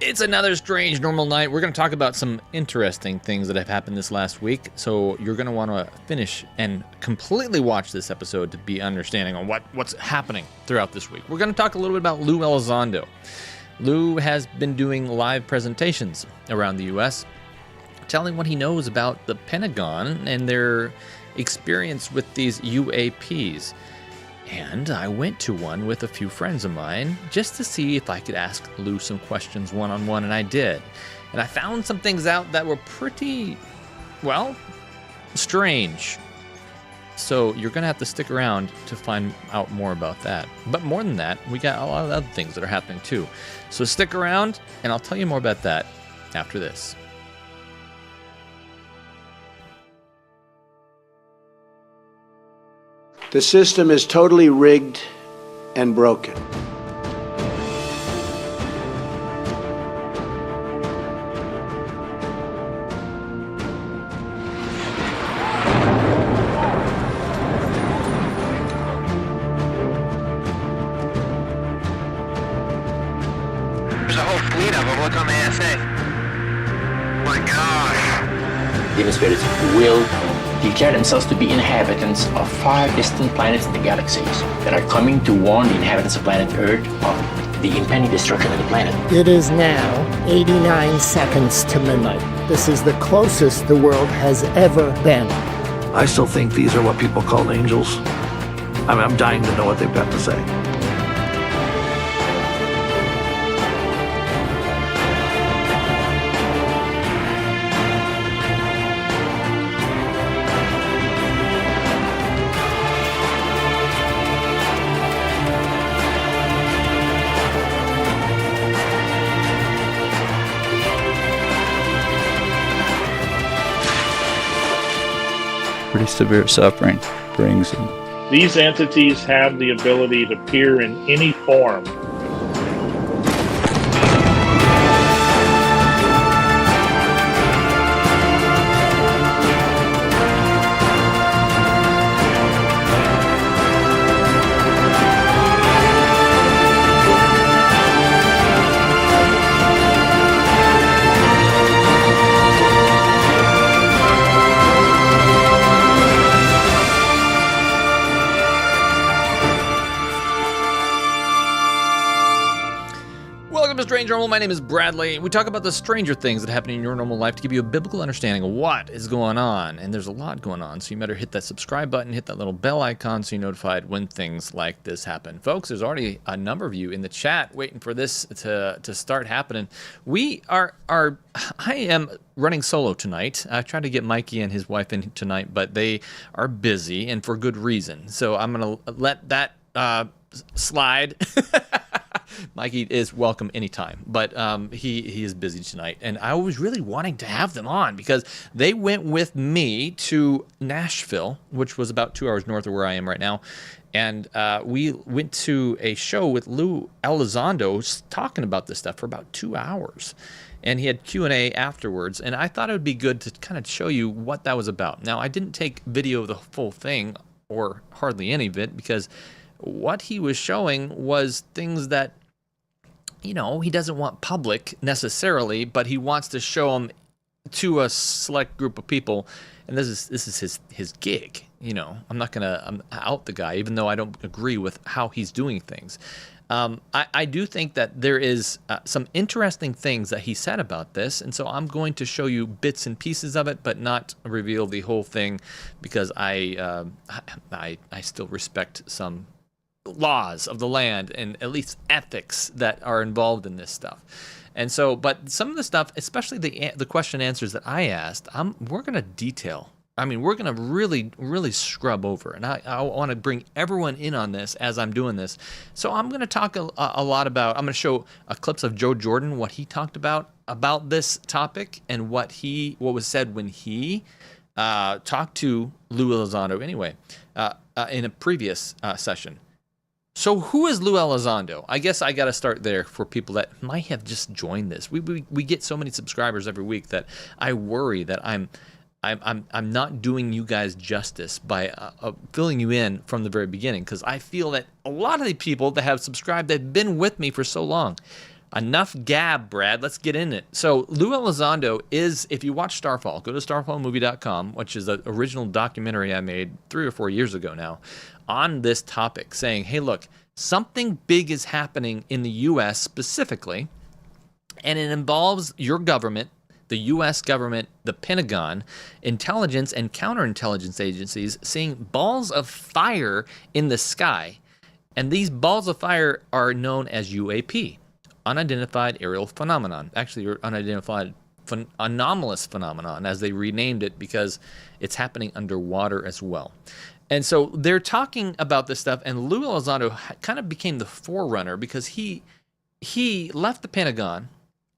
It's another strange normal night. We're going to talk about some interesting things that have happened this last week. So you're going to want to finish and completely watch this episode to be understanding on what's happening throughout this week. We're going to talk a little bit about Lou Elizondo. Lou has been doing live presentations around the U.S., telling what he knows about the Pentagon and their experience with these UAPs. And I went to one with a few friends of mine just to see if I could ask Lou some questions one-on-one, and I did. And I found some things out that were pretty, well, strange. So you're going to have to stick around to find out more about that. But more than that, we got a lot of other things that are happening too. So stick around, and I'll tell you more about that after this. The system is totally rigged and broken. There's a whole fleet of them. Look on the SA. My gosh. Demonstrators will declare themselves to be inhabitants of 5 distant planets in the galaxies that are coming to warn the inhabitants of planet Earth of the impending destruction of the planet. It is now 89 seconds to midnight. This is the closest the world has ever been. I still think these are what people call angels. I'm dying to know what they've got to say. Pretty severe suffering brings them. These entities have the ability to appear in any form. Strange Normal. My name is Bradley. We talk about the stranger things that happen in your normal life to give you a biblical understanding of what is going on. And there's a lot going on, so you better hit that subscribe button, hit that little bell icon so you're notified when things like this happen. Folks, there's already a number of you in the chat waiting for this to start happening. I am running solo tonight. I tried to get Mikey and his wife in tonight, but they are busy and for good reason. So I'm going to let that slide. Mikey is welcome anytime, but he is busy tonight. And I was really wanting to have them on because they went with me to Nashville, which was about 2 hours north of where I am right now. And we went to a show with Lou Elizondo talking about this stuff for about 2 hours. And he had Q&A afterwards. And I thought it would be good to kind of show you what that was about. Now, I didn't take video of the full thing, or hardly any of it, because what he was showing was things that, you know, he doesn't want public necessarily, but he wants to show them to a select group of people. And this is his gig. You know, I'm out the guy, even though I don't agree with how he's doing things. I do think that there is some interesting things that he said about this, and so I'm going to show you bits and pieces of it, but not reveal the whole thing, because I still respect some laws of the land and at least ethics that are involved in this stuff. And so, but some of the stuff, especially the question and answers that I asked, we're going to detail. I mean, we're going to really, really scrub over. And I want to bring everyone in on this as I'm doing this. So I'm going to talk a lot about, I'm going to show clips of Joe Jordan, what he talked about this topic, and what was said when he talked to Lou Elizondo anyway, in a previous session. So who is Lou Elizondo? I guess I got to start there for people that might have just joined this. We get so many subscribers every week that I worry that I'm not doing you guys justice by filling you in from the very beginning, because I feel that a lot of the people that have subscribed, they've been with me for so long. Enough gab, Brad. Let's get in it. So Lou Elizondo is, if you watch Starfall, go to starfallmovie.com, which is the original documentary I made 3 or 4 years ago now, on this topic, saying, hey, look, something big is happening in the U.S. specifically, and it involves your government, the U.S. government, the Pentagon, intelligence and counterintelligence agencies seeing balls of fire in the sky. And these balls of fire are known as UAP, unidentified aerial phenomenon. Actually, or unidentified anomalous phenomenon, as they renamed it, because it's happening underwater as well. And so they're talking about this stuff, and Lou Elizondo kind of became the forerunner because he left the Pentagon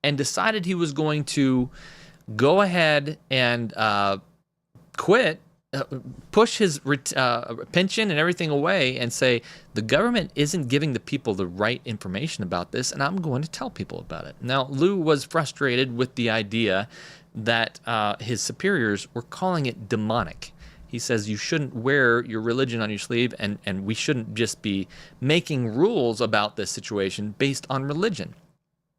and decided he was going to go ahead and quit, push his pension and everything away, and say, the government isn't giving the people the right information about this, and I'm going to tell people about it. Now, Lou was frustrated with the idea that his superiors were calling it demonic. He says you shouldn't wear your religion on your sleeve, and we shouldn't just be making rules about this situation based on religion.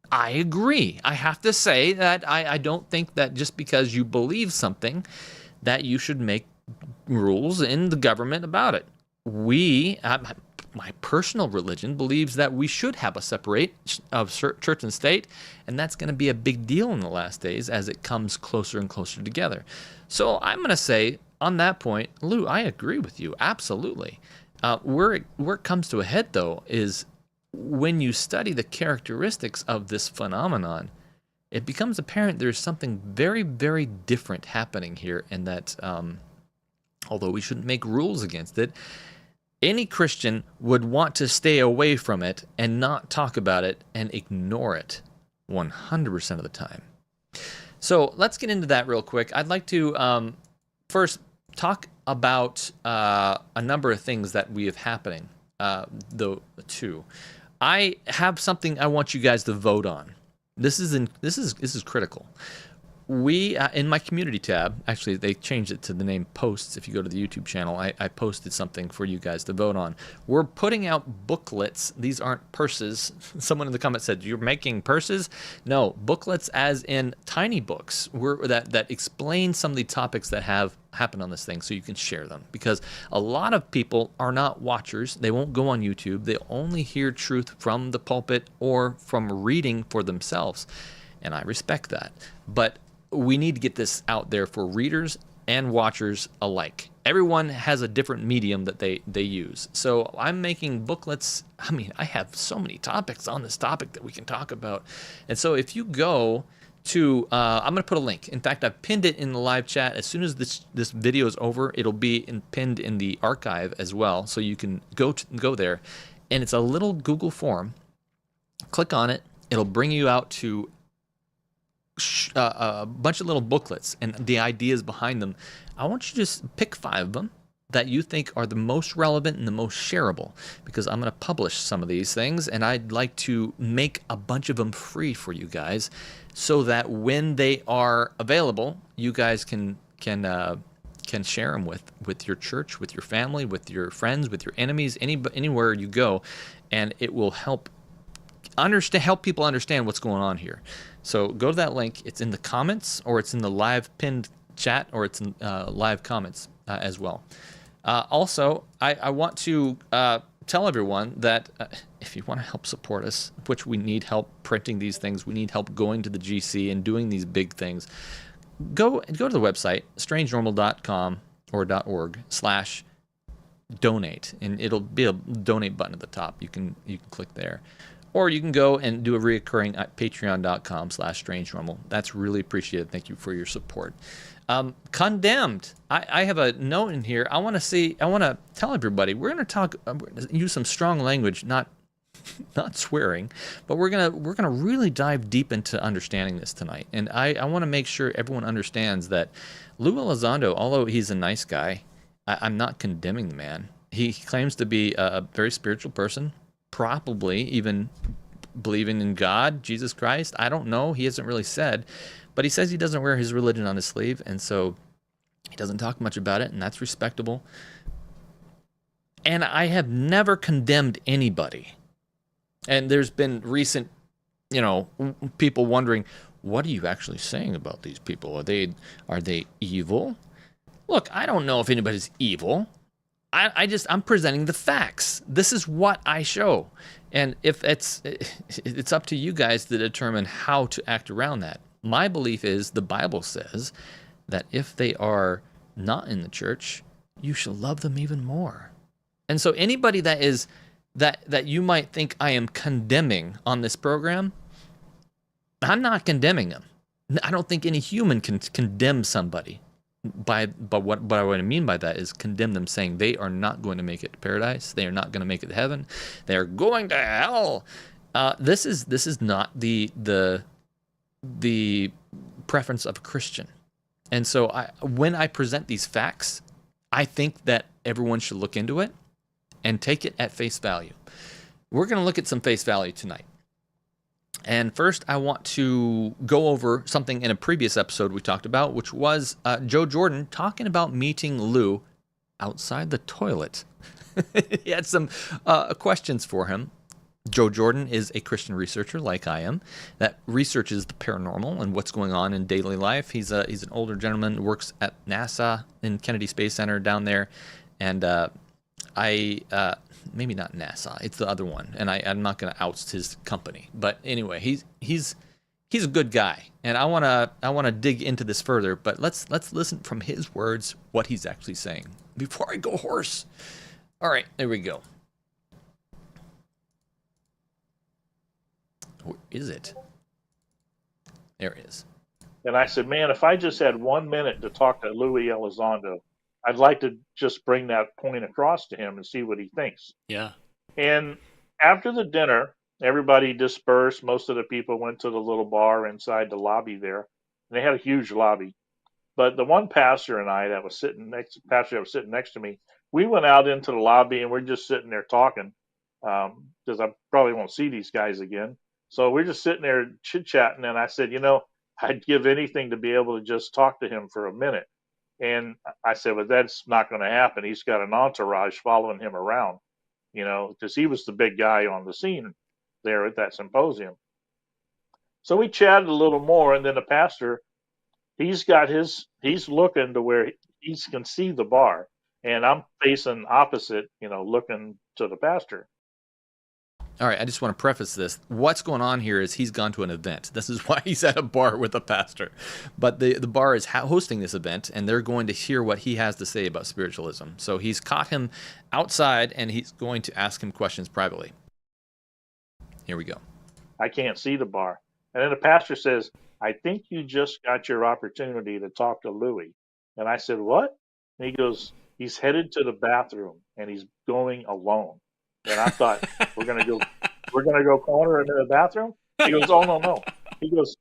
I agree. I have to say that I don't think that just because you believe something that you should make rules in the government about it. My personal religion believes that we should have a separation of church and state, and that's going to be a big deal in the last days as it comes closer and closer together. So I'm going to say on that point, Lou, I agree with you. Absolutely. Where it comes to a head, though, is when you study the characteristics of this phenomenon, it becomes apparent there's something very, very different happening here, and that although we shouldn't make rules against it, any Christian would want to stay away from it and not talk about it and ignore it 100% of the time. So let's get into that real quick. I'd like to first talk about a number of things that we have happening, the two. I have something I want you guys to vote on. This is critical. We in my community tab, actually they changed it to the name posts. If you go to the YouTube channel, I posted something for you guys to vote on. We're putting out booklets. These aren't purses. Someone in the comments said, you're making purses? No, booklets as in tiny books that explain some of the topics that have happened on this thing, so you can share them. Because a lot of people are not watchers. They won't go on YouTube. They only hear truth from the pulpit or from reading for themselves. And I respect that. But we need to get this out there for readers and watchers alike. Everyone has a different medium that they use. So I'm making booklets. I mean, I have so many topics on this topic that we can talk about. And so if you go to, I'm going to put a link. In fact, I've pinned it in the live chat. As soon as this video is over, it'll be pinned in the archive as well. So you can go there. And it's a little Google form. Click on it. It'll bring you out to a bunch of little booklets and the ideas behind them. I want you to just pick 5 of them that you think are the most relevant and the most shareable, because I'm going to publish some of these things, and I'd like to make a bunch of them free for you guys, so that when they are available, you guys can share them with your church, with your family, with your friends, with your enemies, anywhere you go, and it will help people understand what's going on here. So go to that link. It's in the comments, or it's in the live pinned chat, or it's in live comments as well. Also, I want to tell everyone that if you want to help support us, which we need help printing these things, we need help going to the GC and doing these big things, go to the website, strangenormal.com or .org/donate, and it'll be a donate button at the top. You can click there. Or you can go and do a reoccurring at patreon.com/strangenormal. That's really appreciated. Thank you for your support. Condemned. I have a note in here. I want to tell everybody, we're going to use some strong language, not swearing, but we're gonna really dive deep into understanding this tonight. And I want to make sure everyone understands that Lou Elizondo, although he's a nice guy, I'm not condemning the man. He claims to be a very spiritual person, probably even believing in God, Jesus Christ. I don't know. He hasn't really said, but he says he doesn't wear his religion on his sleeve, and so he doesn't talk much about it, and that's respectable. And I have never condemned anybody. And there's been recent people wondering, what are you actually saying about these people? Are they evil? Look, I don't know if anybody's evil. I'm presenting the facts. This is what I show. And if it's up to you guys to determine how to act around that. My belief is the Bible says that if they are not in the church, you shall love them even more. And so anybody that you might think I am condemning on this program, I'm not condemning them. I don't think any human can condemn somebody. But what I mean by that is condemn them, saying they are not going to make it to paradise. They are not going to make it to heaven. They are going to hell. This is not the preference of a Christian. And so when I present these facts, I think that everyone should look into it and take it at face value. We're going to look at some face value tonight. And first, I want to go over something in a previous episode we talked about, which was Joe Jordan talking about meeting Lou outside the toilet. He had some questions for him. Joe Jordan is a Christian researcher like I am that researches the paranormal and what's going on in daily life. He's an older gentleman who works at NASA in Kennedy Space Center down there. And maybe not NASA, it's the other one, and I'm not going to oust his company. But anyway, he's a good guy, and I wanna dig into this further. But let's listen from his words what he's actually saying before I go hoarse. All right, there we go. Where is it? There it is. And I said, man, if I just had 1 minute to talk to Lou Elizondo, I'd like to just bring that point across to him and see what he thinks. Yeah. And after the dinner, everybody dispersed. Most of the people went to the little bar inside the lobby there. And they had a huge lobby. But the one pastor and I that was sitting next to me, we went out into the lobby and we're just sitting there talking because I probably won't see these guys again. So we're just sitting there chit-chatting. And I said, I'd give anything to be able to just talk to him for a minute. And I said, well, that's not going to happen. He's got an entourage following him around, because he was the big guy on the scene there at that symposium. So we chatted a little more, and then the pastor, he's looking to where he can see the bar, and I'm facing opposite, looking to the pastor. All right, I just want to preface this. What's going on here is he's gone to an event. This is why he's at a bar with a pastor. But the bar is hosting this event, and they're going to hear what he has to say about spiritualism. So he's caught him outside, and he's going to ask him questions privately. Here we go. I can't see the bar. And then the pastor says, I think you just got your opportunity to talk to Louis. And I said, what? And he goes, he's headed to the bathroom, and he's going alone. And I thought, we're gonna go corner into the bathroom? He goes, oh, no. He goes,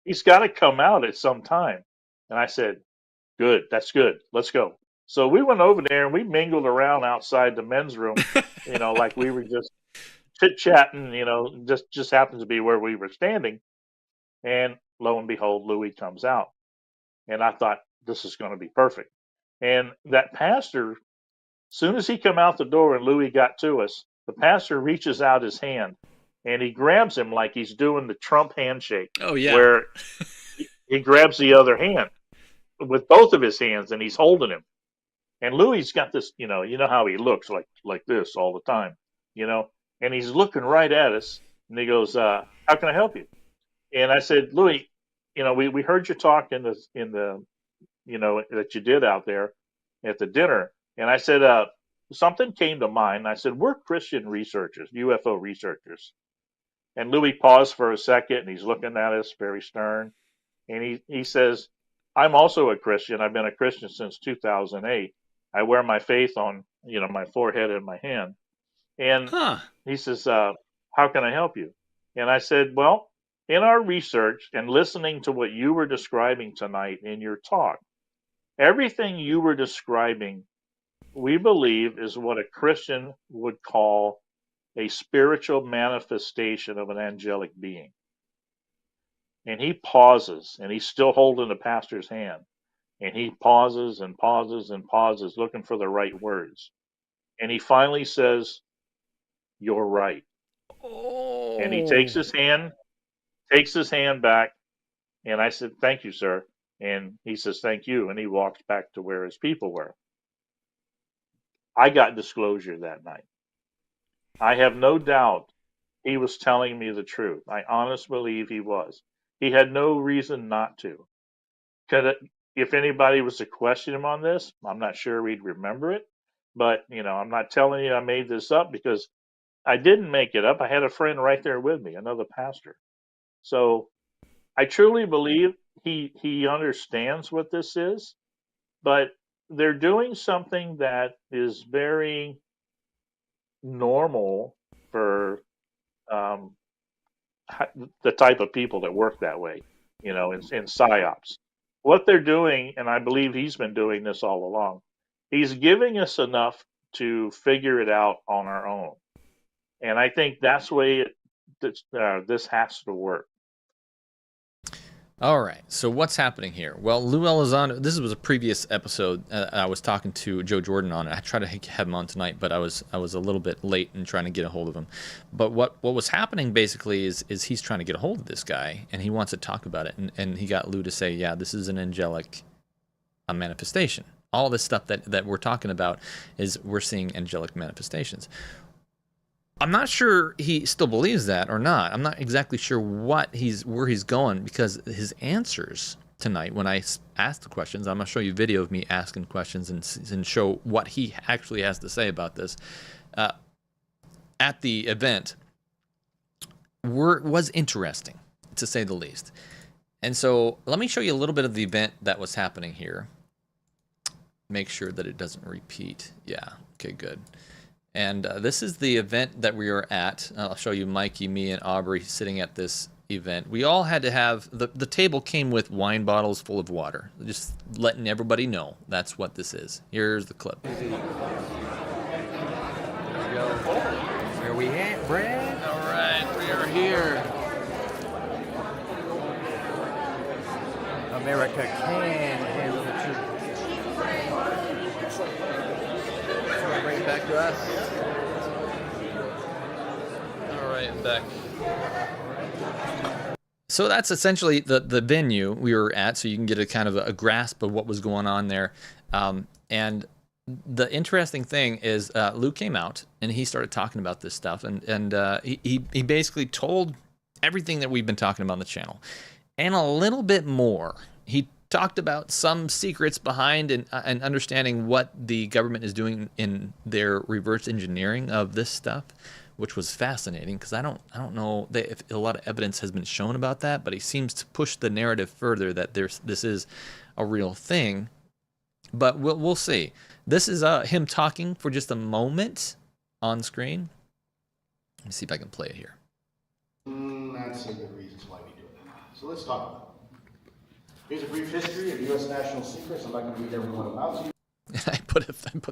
he's got to come out at some time. And I said, good, that's good. Let's go. So we went over there and we mingled around outside the men's room, like we were just chit-chatting, just happens to be where we were standing. And lo and behold, Louis comes out. And I thought, this is going to be perfect. And that pastor, soon as he come out the door and Louis got to us, the pastor reaches out his hand and he grabs him like he's doing the Trump handshake. Oh, yeah. Where he grabs the other hand with both of his hands and he's holding him. And Louis's got this, you know how he looks like this all the time, and he's looking right at us and he goes, how can I help you? And I said, Louis, we heard you talk in the that you did out there at the dinner. And I said, something came to mind. I said, we're Christian researchers, UFO researchers. And Louis paused for a second and he's looking at us very stern. And he says, I'm also a Christian. I've been a Christian since 2008. I wear my faith on, my forehead and my hand. And he says, how can I help you? And I said, well, in our research and listening to what you were describing tonight in your talk, everything you were describing, we believe, is what a Christian would call a spiritual manifestation of an angelic being. And he pauses, and he's still holding the pastor's hand. And he pauses and pauses and pauses, looking for the right words. And he finally says, you're right. Oh. And he takes his hand takes his hand back, and I said, "Thank you, sir." And he says, "Thank you," and he walks back to where his people were. I got disclosure that night. I have no doubt he was telling me the truth. I honestly believe he was. He had no reason not to. If anybody was to question him on this, I'm not sure we'd remember it. But, I'm not telling you I made this up, because I didn't make it up. I had a friend right there with me, another pastor. So I truly believe he understands what this is, but they're doing something that is very normal for the type of people that work that way, in psyops. What they're doing, and I believe he's been doing this all along, he's giving us enough to figure it out on our own. And I think that's the way this has to work. All right, so what's happening here? Well, Lou Elizondo, this was a previous episode I was talking to Joe Jordan on it. I tried to have him on tonight, but I was a little bit late in trying to get a hold of him. But what was happening basically is he's trying to get a hold of this guy, and he wants to talk about it. And he got Lou to say, yeah, this is an angelic manifestation. All this stuff that we're talking about is we're seeing angelic manifestations. I'm not sure he still believes that or not. I'm not exactly sure where he's going, because his answers tonight, when I asked the questions, I'm going to show you video of me asking questions and show what he actually has to say about this at the event, was interesting, to say the least. And so let me show you a little bit of the event that was happening here. Make sure that it doesn't repeat. Yeah, okay, good. And this is the event that we were at. I'll show you Mikey, me, and Aubrey sitting at this event. We all had to have, the table came with wine bottles full of water. Just letting everybody know that's what this is. Here's the clip. There we go. Where we at, Brad? All right, we are here. America can handle the truth. Bring it back to us. All right, I'm back. So that's essentially the venue we were at, so you can get a kind of a grasp of what was going on there. And the interesting thing is Lou came out and he started talking about this stuff, and he basically told everything that we've been talking about on the channel and a little bit more. He talked about some secrets behind and understanding what the government is doing in their reverse engineering of this stuff, which was fascinating, because I don't know if a lot of evidence has been shown about that, but he seems to push the narrative further that this is a real thing. But we'll see. This is him talking for just a moment on screen. Let me see if I can play it here. That's a good reasons why we do it. So let's talk about it. Here's a brief history of U.S. national secrets. I'm not going to read every one about to you. I put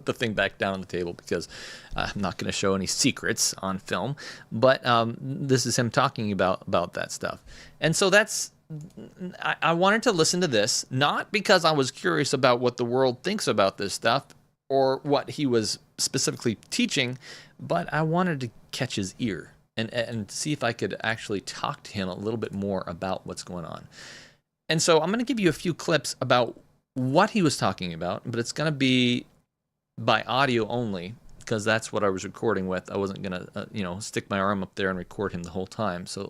the thing back down on the table because I'm not going to show any secrets on film. But this is him talking about that stuff. And so I wanted to listen to this, not because I was curious about what the world thinks about this stuff or what he was specifically teaching, but I wanted to catch his ear and see if I could actually talk to him a little bit more about what's going on. And so I'm going to give you a few clips about what he was talking about, but it's going to be by audio only, because that's what I was recording with. I wasn't going to, stick my arm up there and record him the whole time. So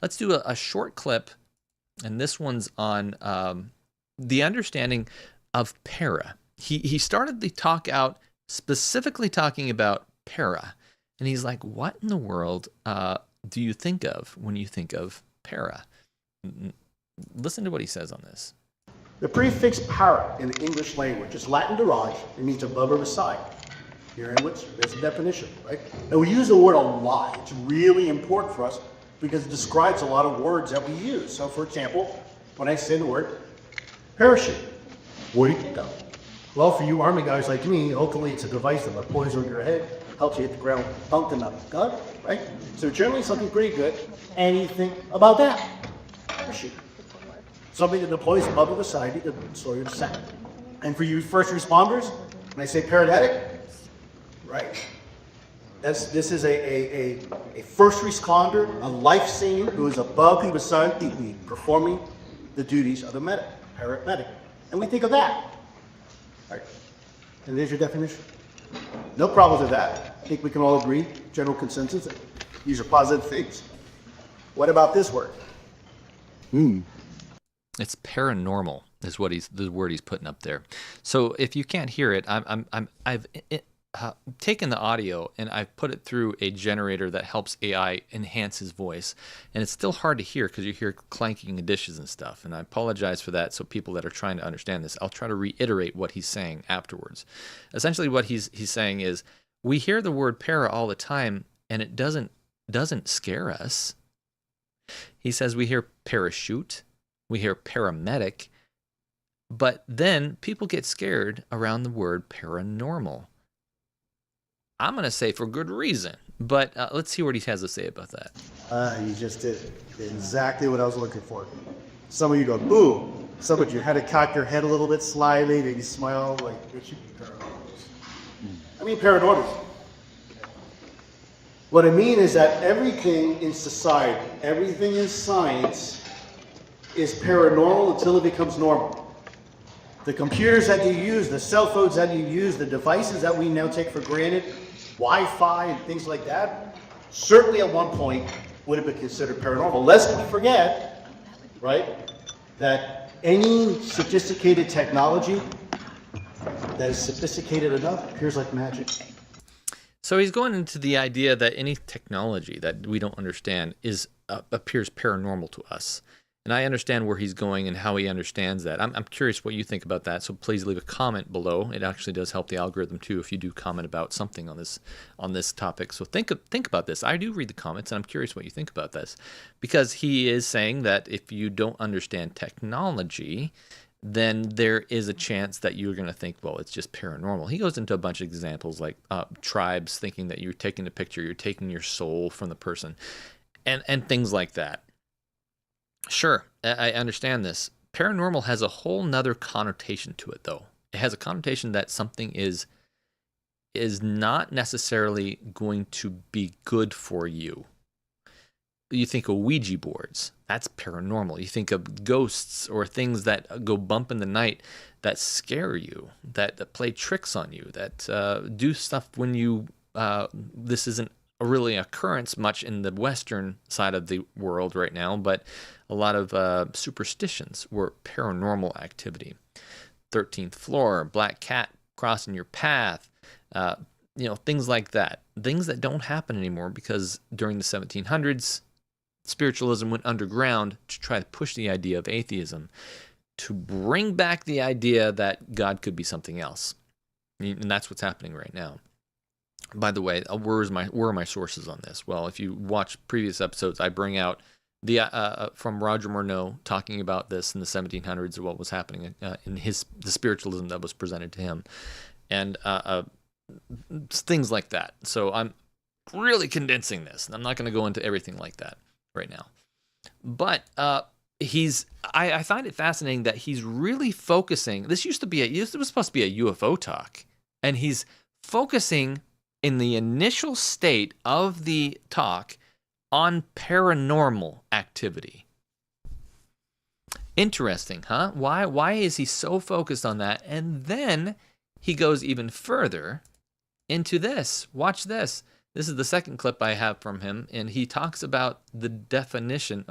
let's do a short clip, and this one's on the understanding of para. He started the talk out specifically talking about para, and he's like, "What in the world do you think of when you think of para?" Listen to what he says on this. The prefix para in the English language is Latin derived. It means above or beside. Here in which there's a definition, right? And we use the word a lot. It's really important for us because it describes a lot of words that we use. So, for example, when I say the word parachute, what do you think of? Well, for you Army guys like me, hopefully it's a device that deploys over your head, helps you hit the ground, thumped enough. Got it? Right? So generally something pretty good. Anything about that? Parachute. Something that deploys above or beside you to slow your descent. And for you first responders, when I say paradetic, right? This is a first responder, a life-saving, who is above and beside the performing the duties of a paramedic. And we think of that. Right. And there's your definition. No problems with that. I think we can all agree, general consensus, that these are positive things. What about this word? It's paranormal is what the word he's putting up there. So if you can't hear it, I've taken the audio and I've put it through a generator that helps AI enhance his voice, and it's still hard to hear because you hear clanking of dishes and stuff. And I apologize for that. So people that are trying to understand this, I'll try to reiterate what he's saying afterwards. Essentially, what he's saying is we hear the word para all the time, and it doesn't scare us. He says we hear parachute, we hear paramedic, but then people get scared around the word paranormal. I'm going to say for good reason, but let's see what he has to say about that. You just did exactly what I was looking for. Some of you go, boo. Some of you had to cock your head a little bit slyly, maybe smile like, it should be paranormal. I mean paranormal. What I mean is that everything in society, everything in science is paranormal until it becomes normal. The computers that you use, the cell phones that you use, the devices that we now take for granted, Wi-Fi and things like that, certainly at one point would have been considered paranormal. Lest we forget, right, that any sophisticated technology that is sophisticated enough appears like magic. So he's going into the idea that any technology that we don't understand appears paranormal to us. And I understand where he's going and how he understands that. I'm curious what you think about that, so please leave a comment below. It actually does help the algorithm too if you do comment about something on this topic. So think about this. I do read the comments, and I'm curious what you think about this, because he is saying that if you don't understand technology, then there is a chance that you're going to think, well, it's just paranormal. He goes into a bunch of examples like tribes thinking that you're taking a picture, you're taking your soul from the person, and things like that. Sure, I understand this. Paranormal has a whole nother connotation to it, though. It has a connotation that something is not necessarily going to be good for you. You think of Ouija boards, that's paranormal. You think of ghosts or things that go bump in the night that scare you, that play tricks on you, that do stuff when you, this isn't really occurrence much in the Western side of the world right now, but a lot of superstitions were paranormal activity. 13th floor, black cat crossing your path, things like that. Things that don't happen anymore because during the 1700s, spiritualism went underground to try to push the idea of atheism, to bring back the idea that God could be something else. And that's what's happening right now. By the way, where are my sources on this? Well, if you watch previous episodes, I bring out the from Roger Morneau talking about this in the 1700s, what was happening in the spiritualism that was presented to him, and things like that. So I'm really condensing this, and I'm not going to go into everything like that right now. But I find it fascinating that he's really focusing. This was supposed to be a UFO talk, and he's focusing in the initial state of the talk on paranormal activity. Interesting, huh? Why is he so focused on that? And then he goes even further into this. Watch this. This is the second clip I have from him, and he talks about the definition.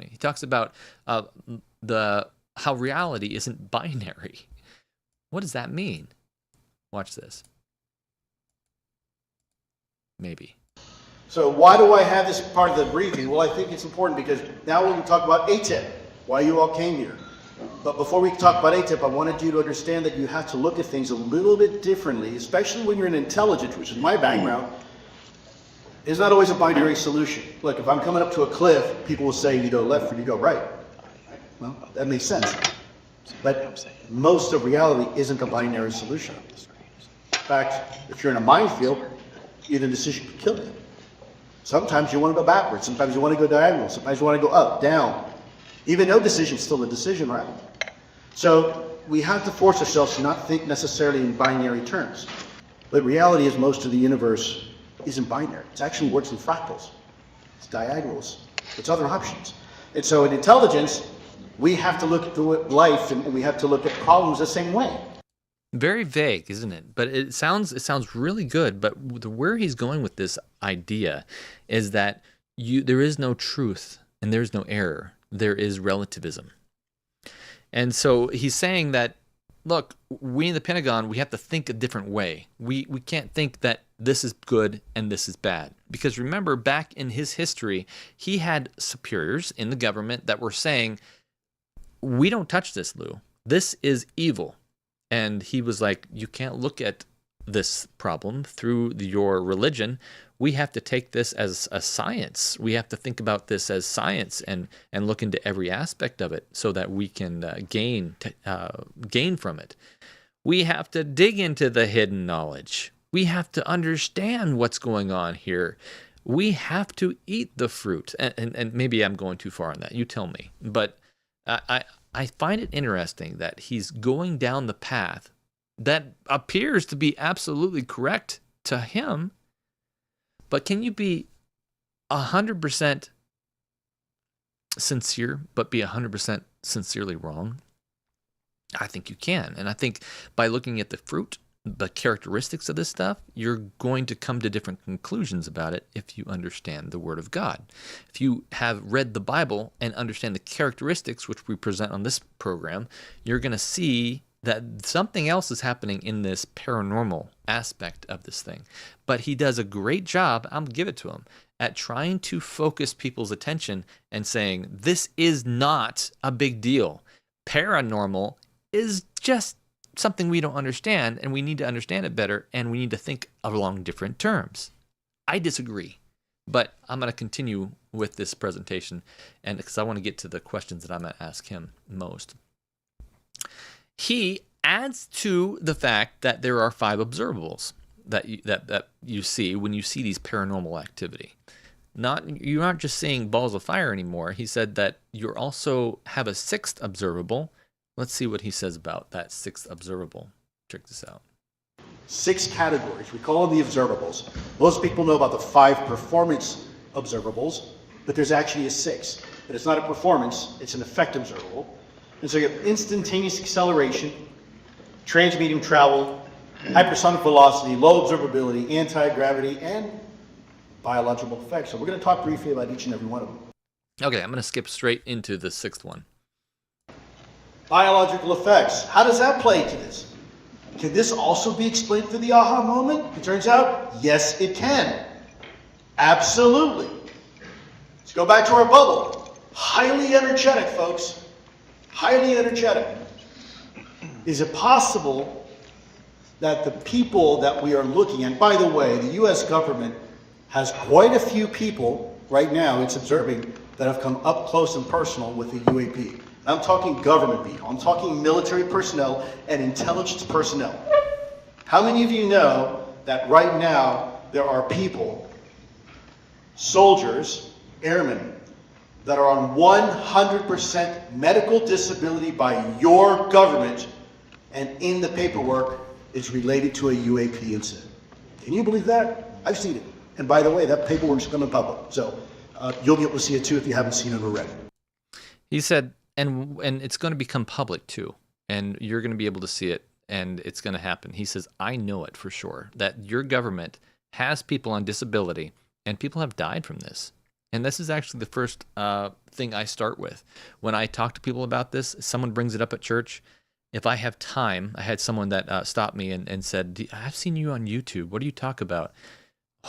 He talks about how reality isn't binary. What does that mean? Watch this. Maybe. So why do I have this part of the briefing? Well, I think it's important because now we're going to talk about ATIP, why you all came here. But before we talk about ATIP, I wanted you to understand that you have to look at things a little bit differently, especially when you're in intelligence, which is my background. There's not always a binary solution. Look, if I'm coming up to a cliff, people will say you go left or you go right. Well, that makes sense. But most of reality isn't a binary solution. In fact, if you're in a minefield, either decision could kill you. Sometimes you want to go backwards. Sometimes you want to go diagonal. Sometimes you want to go up, down. Even no decision is still a decision, right? So we have to force ourselves to not think necessarily in binary terms. But reality is most of the universe isn't binary. It actually works in fractals. It's diagonals. It's other options. And so in intelligence, we have to look at life and we have to look at problems the same way. Very vague, isn't it? But it sounds really good. But where he's going with this idea is that there is no truth and there is no error. There is relativism. And so he's saying that, look, we in the Pentagon, we have to think a different way. We can't think that this is good and this is bad. Because remember, back in his history, he had superiors in the government that were saying, we don't touch this, Lou. This is evil. And he was like, you can't look at this problem through your religion. We have to take this as a science. We have to think about this as science and look into every aspect of it so that we can gain from it. We have to dig into the hidden knowledge. We have to understand what's going on here. We have to eat the fruit. And maybe I'm going too far on that. You tell me. But I find it interesting that he's going down the path that appears to be absolutely correct to him. But can you be 100% sincere, but be 100% sincerely wrong? I think you can. And I think by looking at the fruit, the characteristics of this stuff, you're going to come to different conclusions about it if you understand the Word of God. If you have read the Bible and understand the characteristics which we present on this program, you're going to see that something else is happening in this paranormal aspect of this thing. But he does a great job, I'll give it to him, at trying to focus people's attention and saying, this is not a big deal. Paranormal is just something we don't understand, and we need to understand it better, and we need to think along different terms. I disagree, but I'm going to continue with this presentation, and because I want to get to the questions that I'm going to ask him most. He adds to the fact that there are 5 observables that you see when you see these paranormal activity. You aren't just seeing balls of fire anymore. He said that you also have a 6th observable. Let's see what he says about that 6th observable. Check this out. 6 categories. We call them the observables. Most people know about the 5 performance observables, but there's actually a 6th. But it's not a performance, it's an effect observable. And so you have instantaneous acceleration, transmedium travel, hypersonic velocity, low observability, anti-gravity, and biological effects. So we're going to talk briefly about each and every one of them. Okay, I'm going to skip straight into the 6th one. Biological effects. How does that play into this? Can this also be explained through the aha moment? It turns out, yes, it can. Absolutely. Let's go back to our bubble. Highly energetic, folks. Highly energetic. Is it possible that the people that we are looking at, by the way, the U.S. government has quite a few people right now, it's observing, that have come up close and personal with the UAP. I'm talking government people. I'm talking military personnel and intelligence personnel. How many of you know that right now there are people, soldiers, airmen, that are on 100% medical disability by your government, and in the paperwork is related to a UAP incident? Can you believe that? I've seen it. And by the way, that paperwork's going to public. So you'll be able to see it too if you haven't seen it already. He said, and it's going to become public too, and you're going to be able to see it, and it's going to happen. He says, I know it for sure, that your government has people on disability, and people have died from this. And this is actually the first thing I start with. When I talk to people about this, someone brings it up at church. If I have time, I had someone that stopped me and said, I've seen you on YouTube. What do you talk about?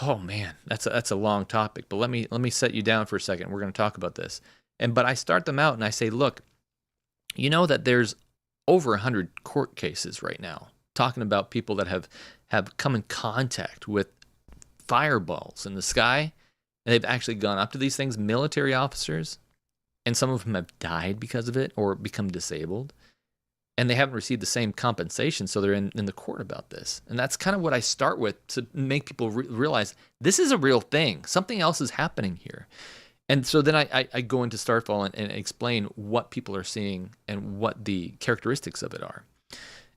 Oh man, that's a long topic, but let me set you down for a second. We're going to talk about this. But I start them out and I say, look, you know that there's over 100 court cases right now talking about people that have come in contact with fireballs in the sky. And they've actually gone up to these things, military officers, and some of them have died because of it or become disabled. And they haven't received the same compensation, so they're in the court about this. And that's kind of what I start with to make people realize this is a real thing. Something else is happening here. And so then I go into Starfall and explain what people are seeing and what the characteristics of it are.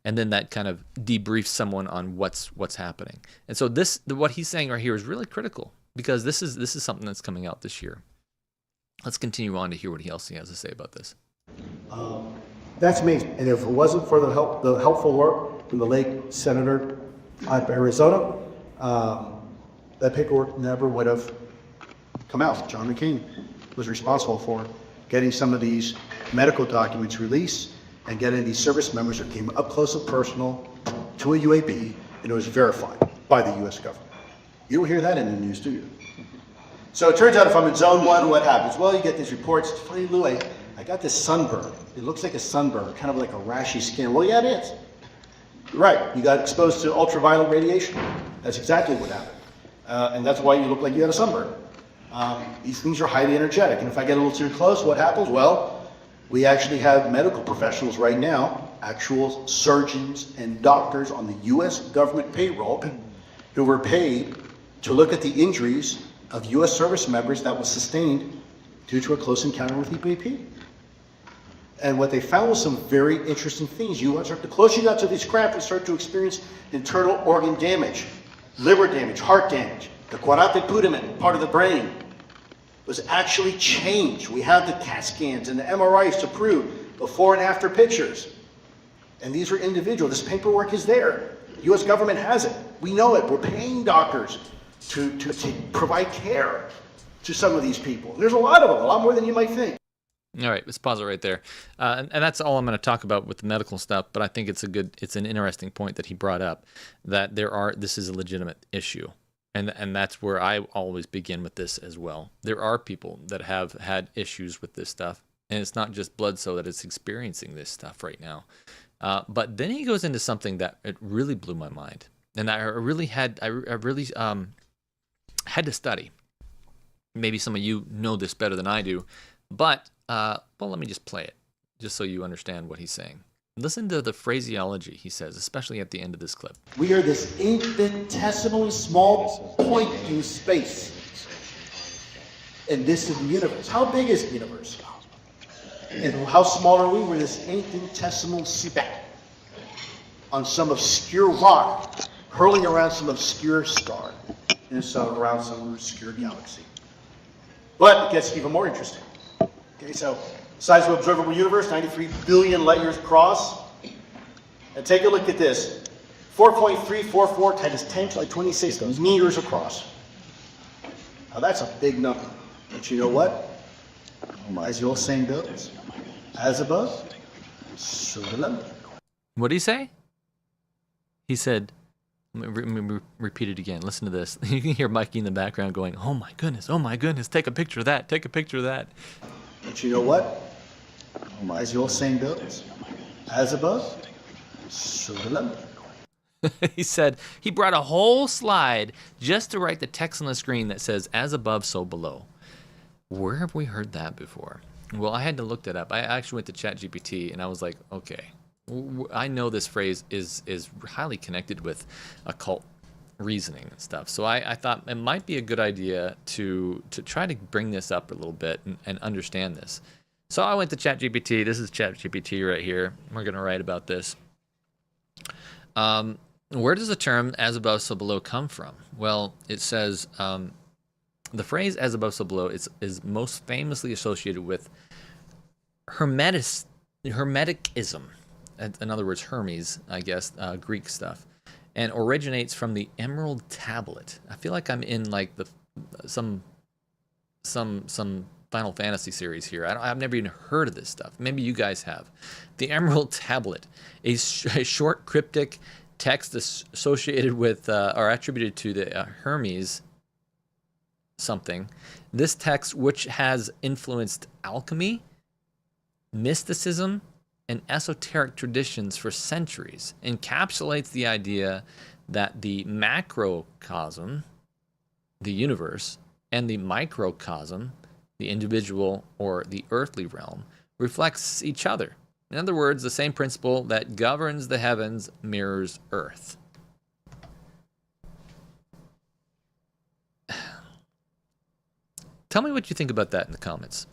and then that kind of debriefs someone on what's happening. And so what he's saying right here is really critical, because this is something that's coming out this year. Let's continue on to hear what else he has to say about this. That's amazing. And if it wasn't for the helpful work from the late Senator out of Arizona, that paperwork never would have come out. John McCain was responsible for getting some of these medical documents released and getting these service members that came up close and personal to a UAB, and it was verified by the U.S. government. You don't hear that in the news, do you? So it turns out if I'm in zone 1, what happens? Well, you get these reports. It's funny, Lou, I got this sunburn. It looks like a sunburn, kind of like a rashy skin. Well, yeah, it is. Right, you got exposed to ultraviolet radiation. That's exactly what happened. And that's why you look like you had a sunburn. These things are highly energetic, and if I get a little too close, what happens? Well, we actually have medical professionals right now, actual surgeons and doctors on the U.S. government payroll who were paid to look at the injuries of U.S. service members that was sustained due to a close encounter with EPP. And what they found was some very interesting things. The closer you got to these craft, you start to experience internal organ damage, liver damage, heart damage. The carotid putamen, part of the brain, was actually changed. We have the CAT scans and the MRIs to prove before and after pictures. And these are individual. This paperwork is there. The U.S. government has it. We know it. We're paying doctors to provide care to some of these people. There's a lot of them, a lot more than you might think. All right, let's pause it right there. And that's all I'm going to talk about with the medical stuff, but I think it's an interesting point that he brought up, that this is a legitimate issue. And that's where I always begin with this as well. There are people that have had issues with this stuff, and it's not just Bledsoe that is experiencing this stuff right now. But then he goes into something that it really blew my mind, and I really had to study. Maybe some of you know this better than I do, but let me just play it, just so you understand what he's saying. Listen to the phraseology he says, especially at the end of this clip. We are this infinitesimally small point in space. And this is the universe. How big is the universe? And how small are we? We're this infinitesimal speck on some obscure rock, hurling around some obscure star, and so around some obscure galaxy. But it gets even more interesting. Okay, so size of observable universe, 93 billion light years across. And take a look at this. 4.344 times 10 to the 26 meters across. Now that's a big number. But you know what? As the old saying goes, as above, so below. What did he say? He said, let me repeat it again. Listen to this. You can hear Mikey in the background going, oh my goodness, take a picture of that, take a picture of that. But you know what? As the old saying goes, as above, so below. He said he brought a whole slide just to write the text on the screen that says, as above, so below. Where have we heard that before? Well, I had to look that up. I actually went to ChatGPT, and I was like, okay, I know this phrase is highly connected with occult reasoning and stuff. So I thought it might be a good idea to try to bring this up a little bit and understand this. So I went to ChatGPT. This is ChatGPT right here. We're going to write about this. Where does the term as above, so below come from? Well, it says the phrase as above, so below is most famously associated with Hermeticism. In other words, Hermes, I guess, Greek stuff. And originates from the Emerald Tablet. I feel like I'm in like some Final Fantasy series here. I've never even heard of this stuff. Maybe you guys have. The Emerald Tablet, a short cryptic text associated with or attributed to the Hermes something. This text, which has influenced alchemy, mysticism, and esoteric traditions for centuries, encapsulates the idea that the macrocosm, the universe, and the microcosm, the individual or the earthly realm, reflects each other. In other words, the same principle that governs the heavens mirrors Earth. Tell me what you think about that in the comments,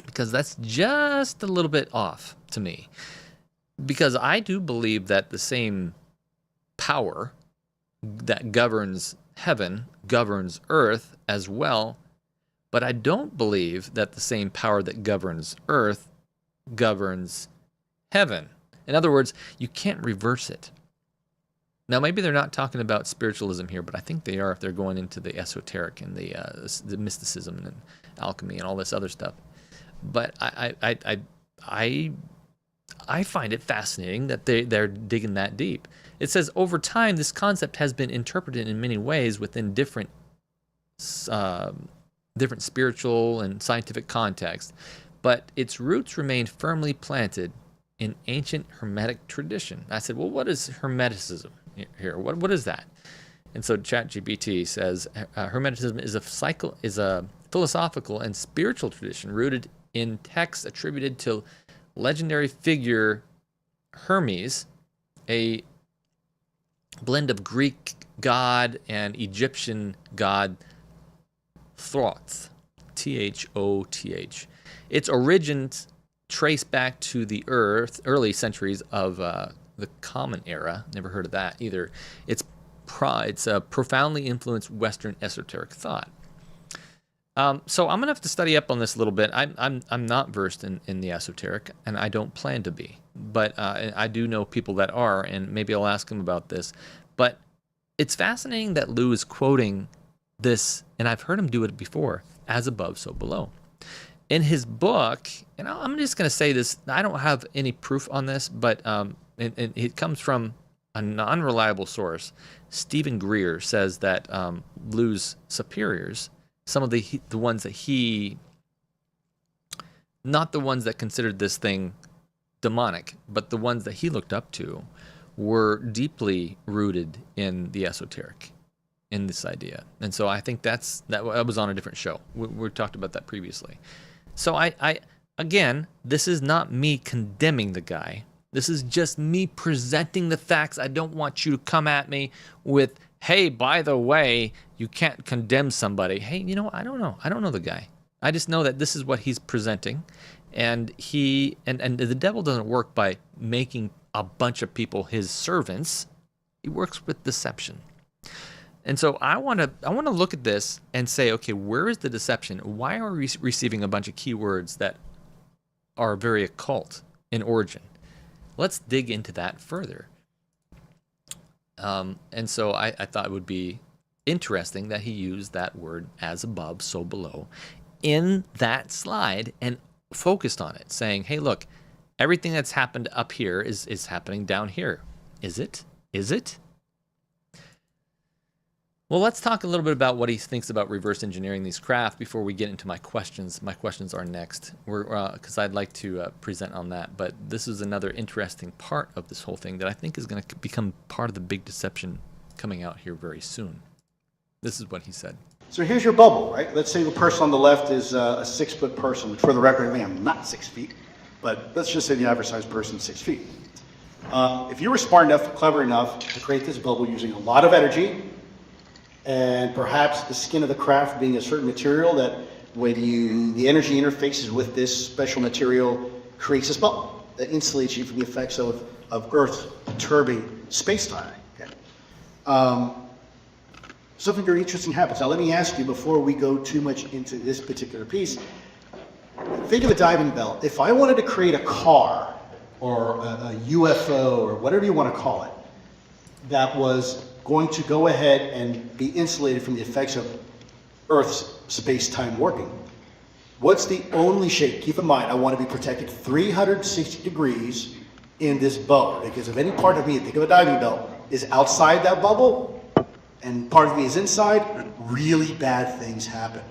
because that's just a little bit off to me. Because I do believe that the same power that governs heaven governs earth as well, but I don't believe that the same power that governs earth governs heaven. In other words, you can't reverse it. Now, maybe they're not talking about spiritualism here, but I think they are if they're going into the esoteric and the mysticism and alchemy and all this other stuff. But I find it fascinating that they're digging that deep. It says, over time, this concept has been interpreted in many ways within different spiritual and scientific contexts, but its roots remain firmly planted in ancient Hermetic tradition. I said, well, what is Hermeticism here? What is that? And so ChatGPT says, Hermeticism is a philosophical and spiritual tradition rooted in texts attributed to legendary figure Hermes, a blend of Greek god and Egyptian god Thoth, Thoth. Its origins trace back to the early centuries of the Common Era. Never heard of that either. It's profoundly influenced Western esoteric thought. So I'm gonna have to study up on this a little bit. I'm not versed in the esoteric, and I don't plan to be. But I do know people that are, and maybe I'll ask them about this. But it's fascinating that Lou is quoting this, and I've heard him do it before, as above, so below. In his book, and I'm just going to say this, I don't have any proof on this, but it comes from a non-reliable source. Stephen Greer says that Lou's superiors, some of the ones that he, not the ones that considered this thing demonic, but the ones that he looked up to, were deeply rooted in the esoteric, in this idea. And so I think that was on a different show. We talked about that previously. So I again, this is not me condemning the guy. This is just me presenting the facts. I don't want you to come at me with, hey, by the way, you can't condemn somebody. Hey, I don't know. I don't know the guy. I just know that this is what he's presenting. And the devil doesn't work by making a bunch of people his servants. He works with deception. And so I want to look at this and say, okay, where is the deception? Why are we receiving a bunch of keywords that are very occult in origin? Let's dig into that further. And so I thought it would be interesting that he used that word as above, so below in that slide and focused on it, saying, hey, look, everything that's happened up here is happening down here. Is it? Is it? Well, let's talk a little bit about what he thinks about reverse engineering these craft before we get into my questions. My questions are next, because I'd like to present on that. But this is another interesting part of this whole thing that I think is going to become part of the big deception coming out here very soon. This is what he said. So here's your bubble, right? Let's say the person on the left is a 6-foot person, which for the record, I am not 6 feet, but let's just say the average size person is 6 feet. If you were smart enough, clever enough to create this bubble using a lot of energy, and perhaps the skin of the craft being a certain material that when the energy interfaces with this special material creates this bubble that insulates you from the effects of Earth's perturbing space-time. Okay. Something very interesting happens. Now let me ask you, before we go too much into this particular piece, think of a diving bell. If I wanted to create a car or a UFO or whatever you want to call it, that was going to go ahead and be insulated from the effects of Earth's space-time warping, what's the only shape? Keep in mind, I want to be protected 360 degrees in this bubble, because if any part of me, think of a diving bell, is outside that bubble and part of me is inside, really bad things happen.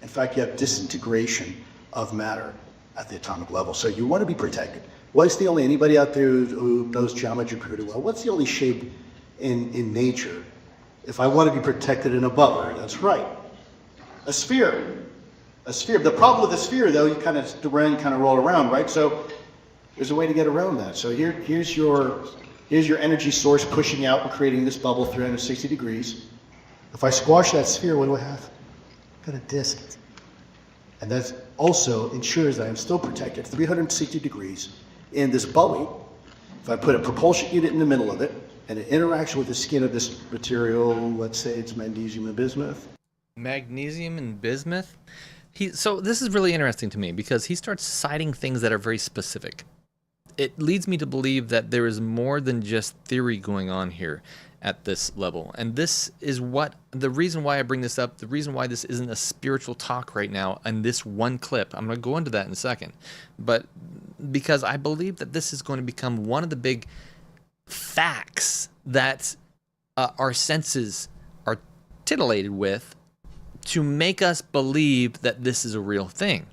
In fact, you have disintegration of matter at the atomic level. So you want to be protected. What's the only, anybody out there who knows geometry pretty well, what's the only shape in nature? If I want to be protected in a bubble, that's right, a sphere. A sphere. The problem with the sphere, though, you kind of roll around, right? So there's a way to get around that. So here's your energy source pushing out and creating this bubble 360 degrees. If I squash that sphere, what do I have? I've got a disk. And that also ensures that I'm still protected 360 degrees in this bubble. If I put a propulsion unit in the middle of it, and it interacts with the skin of this material, let's say it's magnesium and bismuth. Magnesium and bismuth? So this is really interesting to me because he starts citing things that are very specific. It leads me to believe that there is more than just theory going on here at this level. And this is the reason why I bring this up, the reason why this isn't a spiritual talk right now in this one clip. I'm going to go into that in a second. But because I believe that this is going to become one of the big facts that our senses are titillated with to make us believe that this is a real thing.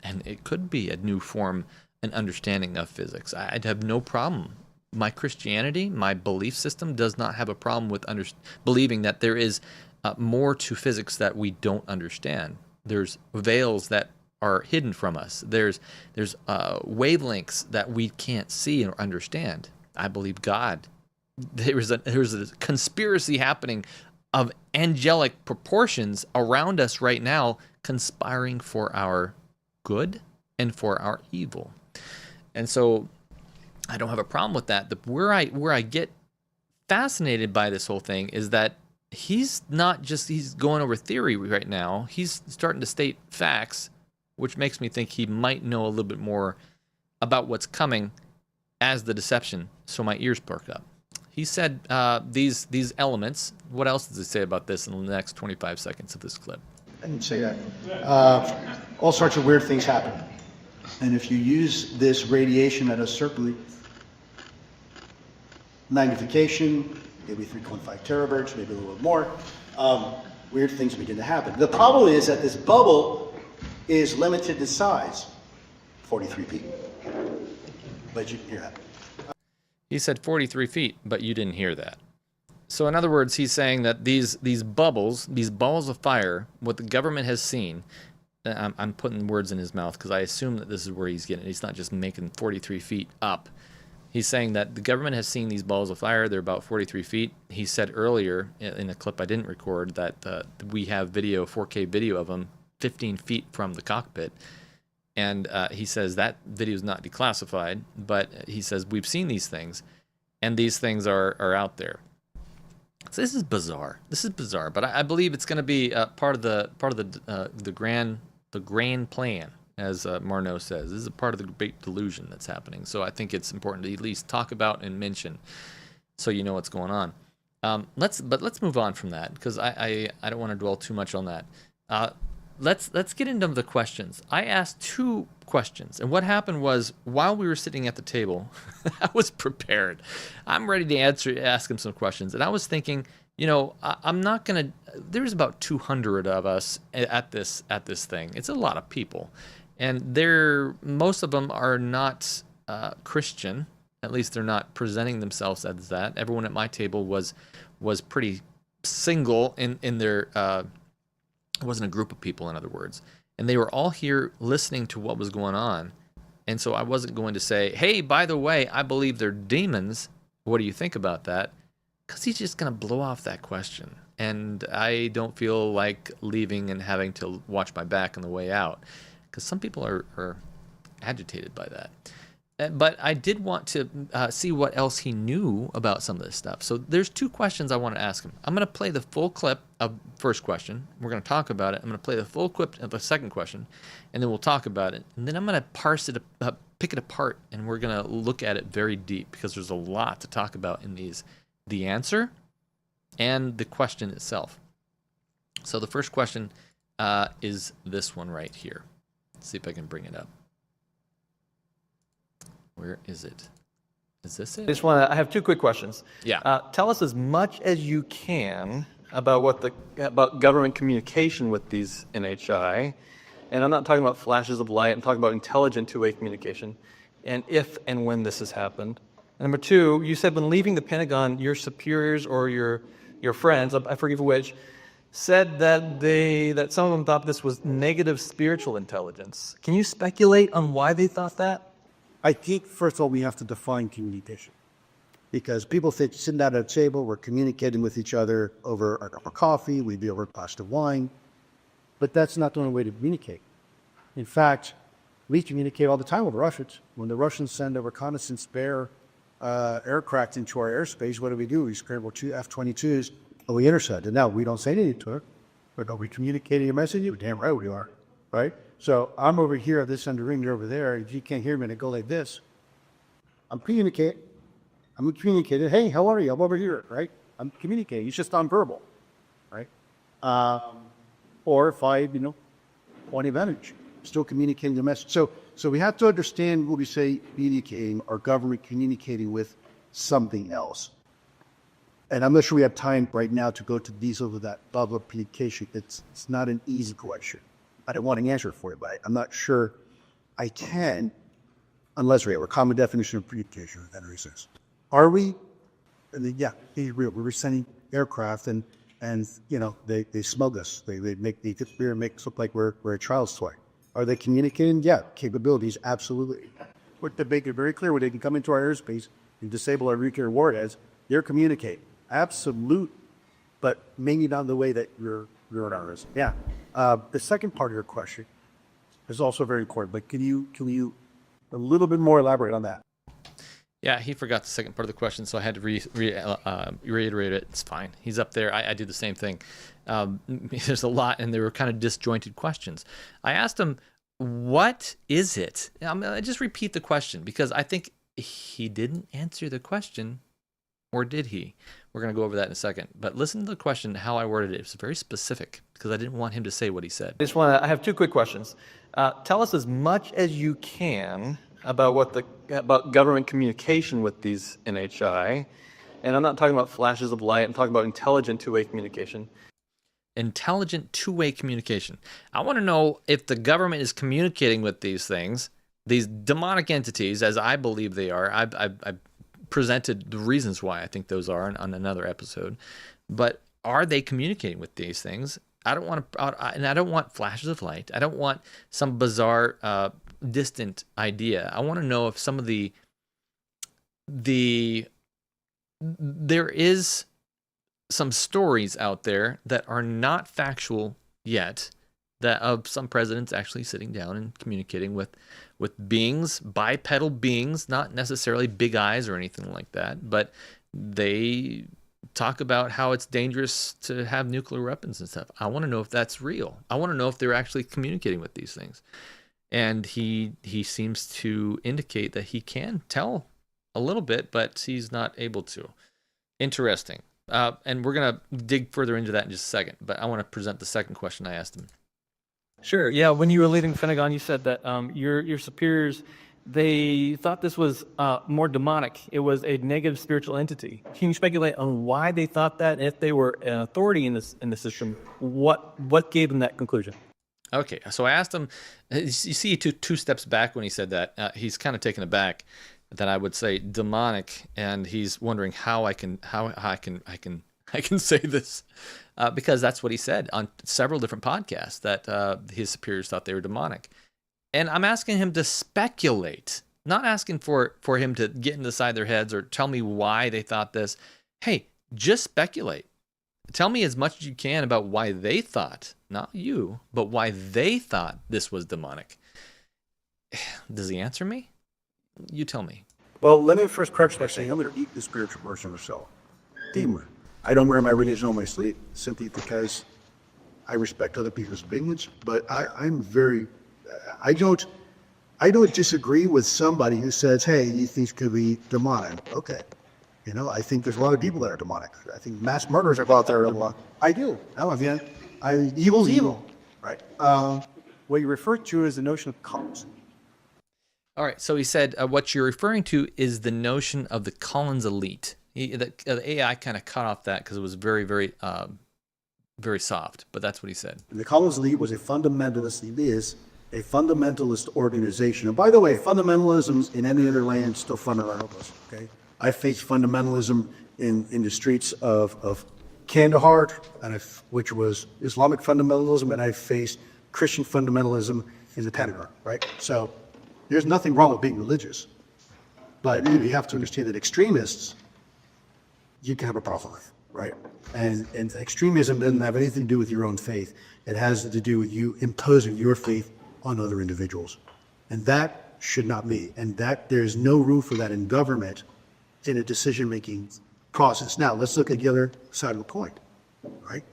And it could be a new form and understanding of physics. I'd have no problem. My Christianity, my belief system does not have a problem with believing that there is more to physics that we don't understand. There's veils that are hidden from us. There's wavelengths that we can't see or understand. I believe God. There's a conspiracy happening of angelic proportions around us right now, conspiring for our good and for our evil. And so I don't have a problem with that. Where I get fascinated by this whole thing is that he's going over theory right now. He's starting to state facts, which makes me think he might know a little bit more about what's coming as the deception. So my ears perk up. He said these elements. What else does he say about this in the next 25 seconds of this clip? I didn't say that. All sorts of weird things happen. And if you use this radiation at a certain magnification, maybe 3.5 terahertz, maybe a little bit more, weird things begin to happen. The problem is that this bubble is limited in size, 43 feet. But you can hear that. He said 43 feet, but you didn't hear that. So in other words, he's saying that these bubbles, these balls of fire, what the government has seen, I'm putting words in his mouth because I assume that this is where he's getting it. He's not just making 43 feet up. He's saying that the government has seen these balls of fire. They're about 43 feet. He said earlier in a clip I didn't record that we have 4K video of them 15 feet from the cockpit. And he says that video is not declassified, but he says we've seen these things, and these things are out there. So this is bizarre. But I believe it's going to be part of the grand plan, as Marno says. This is a part of the big delusion that's happening. So I think it's important to at least talk about and mention, so you know what's going on. Let's move on from that because I don't want to dwell too much on that. Let's get into the questions. I asked 2 questions, and what happened was while we were sitting at the table, I was prepared. I'm ready to ask him some questions, and I was thinking, I'm not gonna. There's about 200 of us at this thing. It's a lot of people, and most of them are not Christian. At least they're not presenting themselves as that. Everyone at my table was pretty single in their. It wasn't a group of people, in other words. And they were all here listening to what was going on. And so I wasn't going to say, hey, by the way, I believe they're demons. What do you think about that? Because he's just going to blow off that question. And I don't feel like leaving and having to watch my back on the way out. Because some people are agitated by that. But I did want to see what else he knew about some of this stuff. So there's 2 questions I want to ask him. I'm going to play the full clip of first question. We're going to talk about it. I'm going to play the full clip of the second question, and then we'll talk about it. And then I'm going to parse it, pick it apart, and we're going to look at it very deep because there's a lot to talk about in these. The answer and the question itself. So the first question is this one right here. Let's see if I can bring it up. Where is it? Is this it? I have 2 quick questions. Yeah. Tell us as much as you can about about government communication with these NHI. And I'm not talking about flashes of light. I'm talking about intelligent 2-way communication, and if and when this has happened. And number 2, you said when leaving the Pentagon, your superiors or your friends, I forget which, said that some of them thought this was negative spiritual intelligence. Can you speculate on why they thought that? I think, first of all, we have to define communication. Because people think sitting down at a table, we're communicating with each other over a cup of coffee, we'd be over a glass of wine. But that's not the only way to communicate. In fact, we communicate all the time with Russians. When the Russians send a reconnaissance bear aircraft into our airspace, what do? We scramble two F-22s and we intercept. And now we don't say anything to her, but are we communicating a message? You're damn right we are, right? So I'm over here at this end of the ring, you're over there. If you can't hear me and I go like this, I'm communicating. Hey, how are you? I'm over here, right? I'm communicating. It's just nonverbal, right? Or if I, point advantage, still communicating the message. So we have to understand what we say communicating, our government communicating with something else. And I'm not sure we have time right now to go to details of that level of communication. It's not an easy question. I don't want an answer for you, but I'm not sure I can, unless we have a common definition of communication, that makes sense. Are we? Yeah, be real. We're sending aircraft and they smug us. They disappear and make us look like we're a child's toy. Are they communicating? Yeah, capabilities, absolutely. But to make it very clear, when they can come into our airspace and disable our nuclear warheads, they're communicating. Absolute, but maybe not the way that you're ours. Yeah. The second part of your question is also very important, but can you a little bit more elaborate on that? Yeah, he forgot the second part of the question, so I had to reiterate it. It's fine. He's up there. I do the same thing. There's a lot, and they were kind of disjointed questions. I asked him, what is it? I just repeat the question, because I think he didn't answer the question, or did he? We're going to go over that in a second. But listen to the question, how I worded it. It was very specific, because I didn't want him to say what he said. I have two quick questions. Tell us as much as you can about government communication with these NHI. And I'm not talking about flashes of light. I'm talking about intelligent two-way communication. Intelligent two-way communication. I want to know if the government is communicating with these things, these demonic entities, as I believe they are. I presented the reasons why I think those are on another episode. But are they communicating with these things? I don't want flashes of light. I don't want some bizarre distant idea. I want to know if some of there is some stories out there that are not factual yet, that of some presidents actually sitting down and communicating with beings, bipedal beings, not necessarily big eyes or anything like that, but they talk about how it's dangerous to have nuclear weapons and stuff. I want to know if that's real. I want to know if they're actually communicating with these things. And he seems to indicate that he can tell a little bit, but he's not able to. Interesting. And we're going to dig further into that in just a second. But I want to present the second question I asked him. Sure. Yeah. When you were leading the Pentagon, you said that your superiors, they thought this was more demonic. It was a negative spiritual entity. Can you speculate on why they thought that? And if they were an authority in the system, what gave them that conclusion? Okay, so I asked him. You see, he took two steps back when he said that. He's kind of taken aback that I would say demonic, and he's wondering how I can say this because that's what he said on several different podcasts, that his superiors thought they were demonic. And I'm asking him to speculate, not asking for him to get inside their heads or tell me why they thought this. Hey, just speculate. Tell me as much as you can about why they thought, not you, but why they thought this was demonic. Does he answer me? You tell me. Well, let me first correct by saying I'm going to eat the spiritual person myself. Demon. I don't wear my religion on my sleeve simply because I respect other people's opinions, but I don't disagree with somebody who says, hey, these things could be demonic. Okay. I think there's a lot of people that are demonic. I think mass murderers are out there a lot. I do. Evil's evil. Right. What you refer to is the notion of Collins. All right. So he said what you're referring to is the notion of the Collins elite. The AI kind of cut off that because it was very, very, very soft. But that's what he said. The Collins elite was a fundamentalist. It is a fundamentalist organization. And by the way, fundamentalism in any other land is still fundamentalist. Okay. I faced fundamentalism in the streets of Kandahar, which was Islamic fundamentalism, and I faced Christian fundamentalism in the Pentagon, right? So there's nothing wrong with being religious, but you have to understand that extremists, you can have a problem with, right? And extremism doesn't have anything to do with your own faith. It has to do with you imposing your faith on other individuals. And that should not be. And that there's no room for that in government in a decision-making process. Now, let's look at the other side of the coin, right?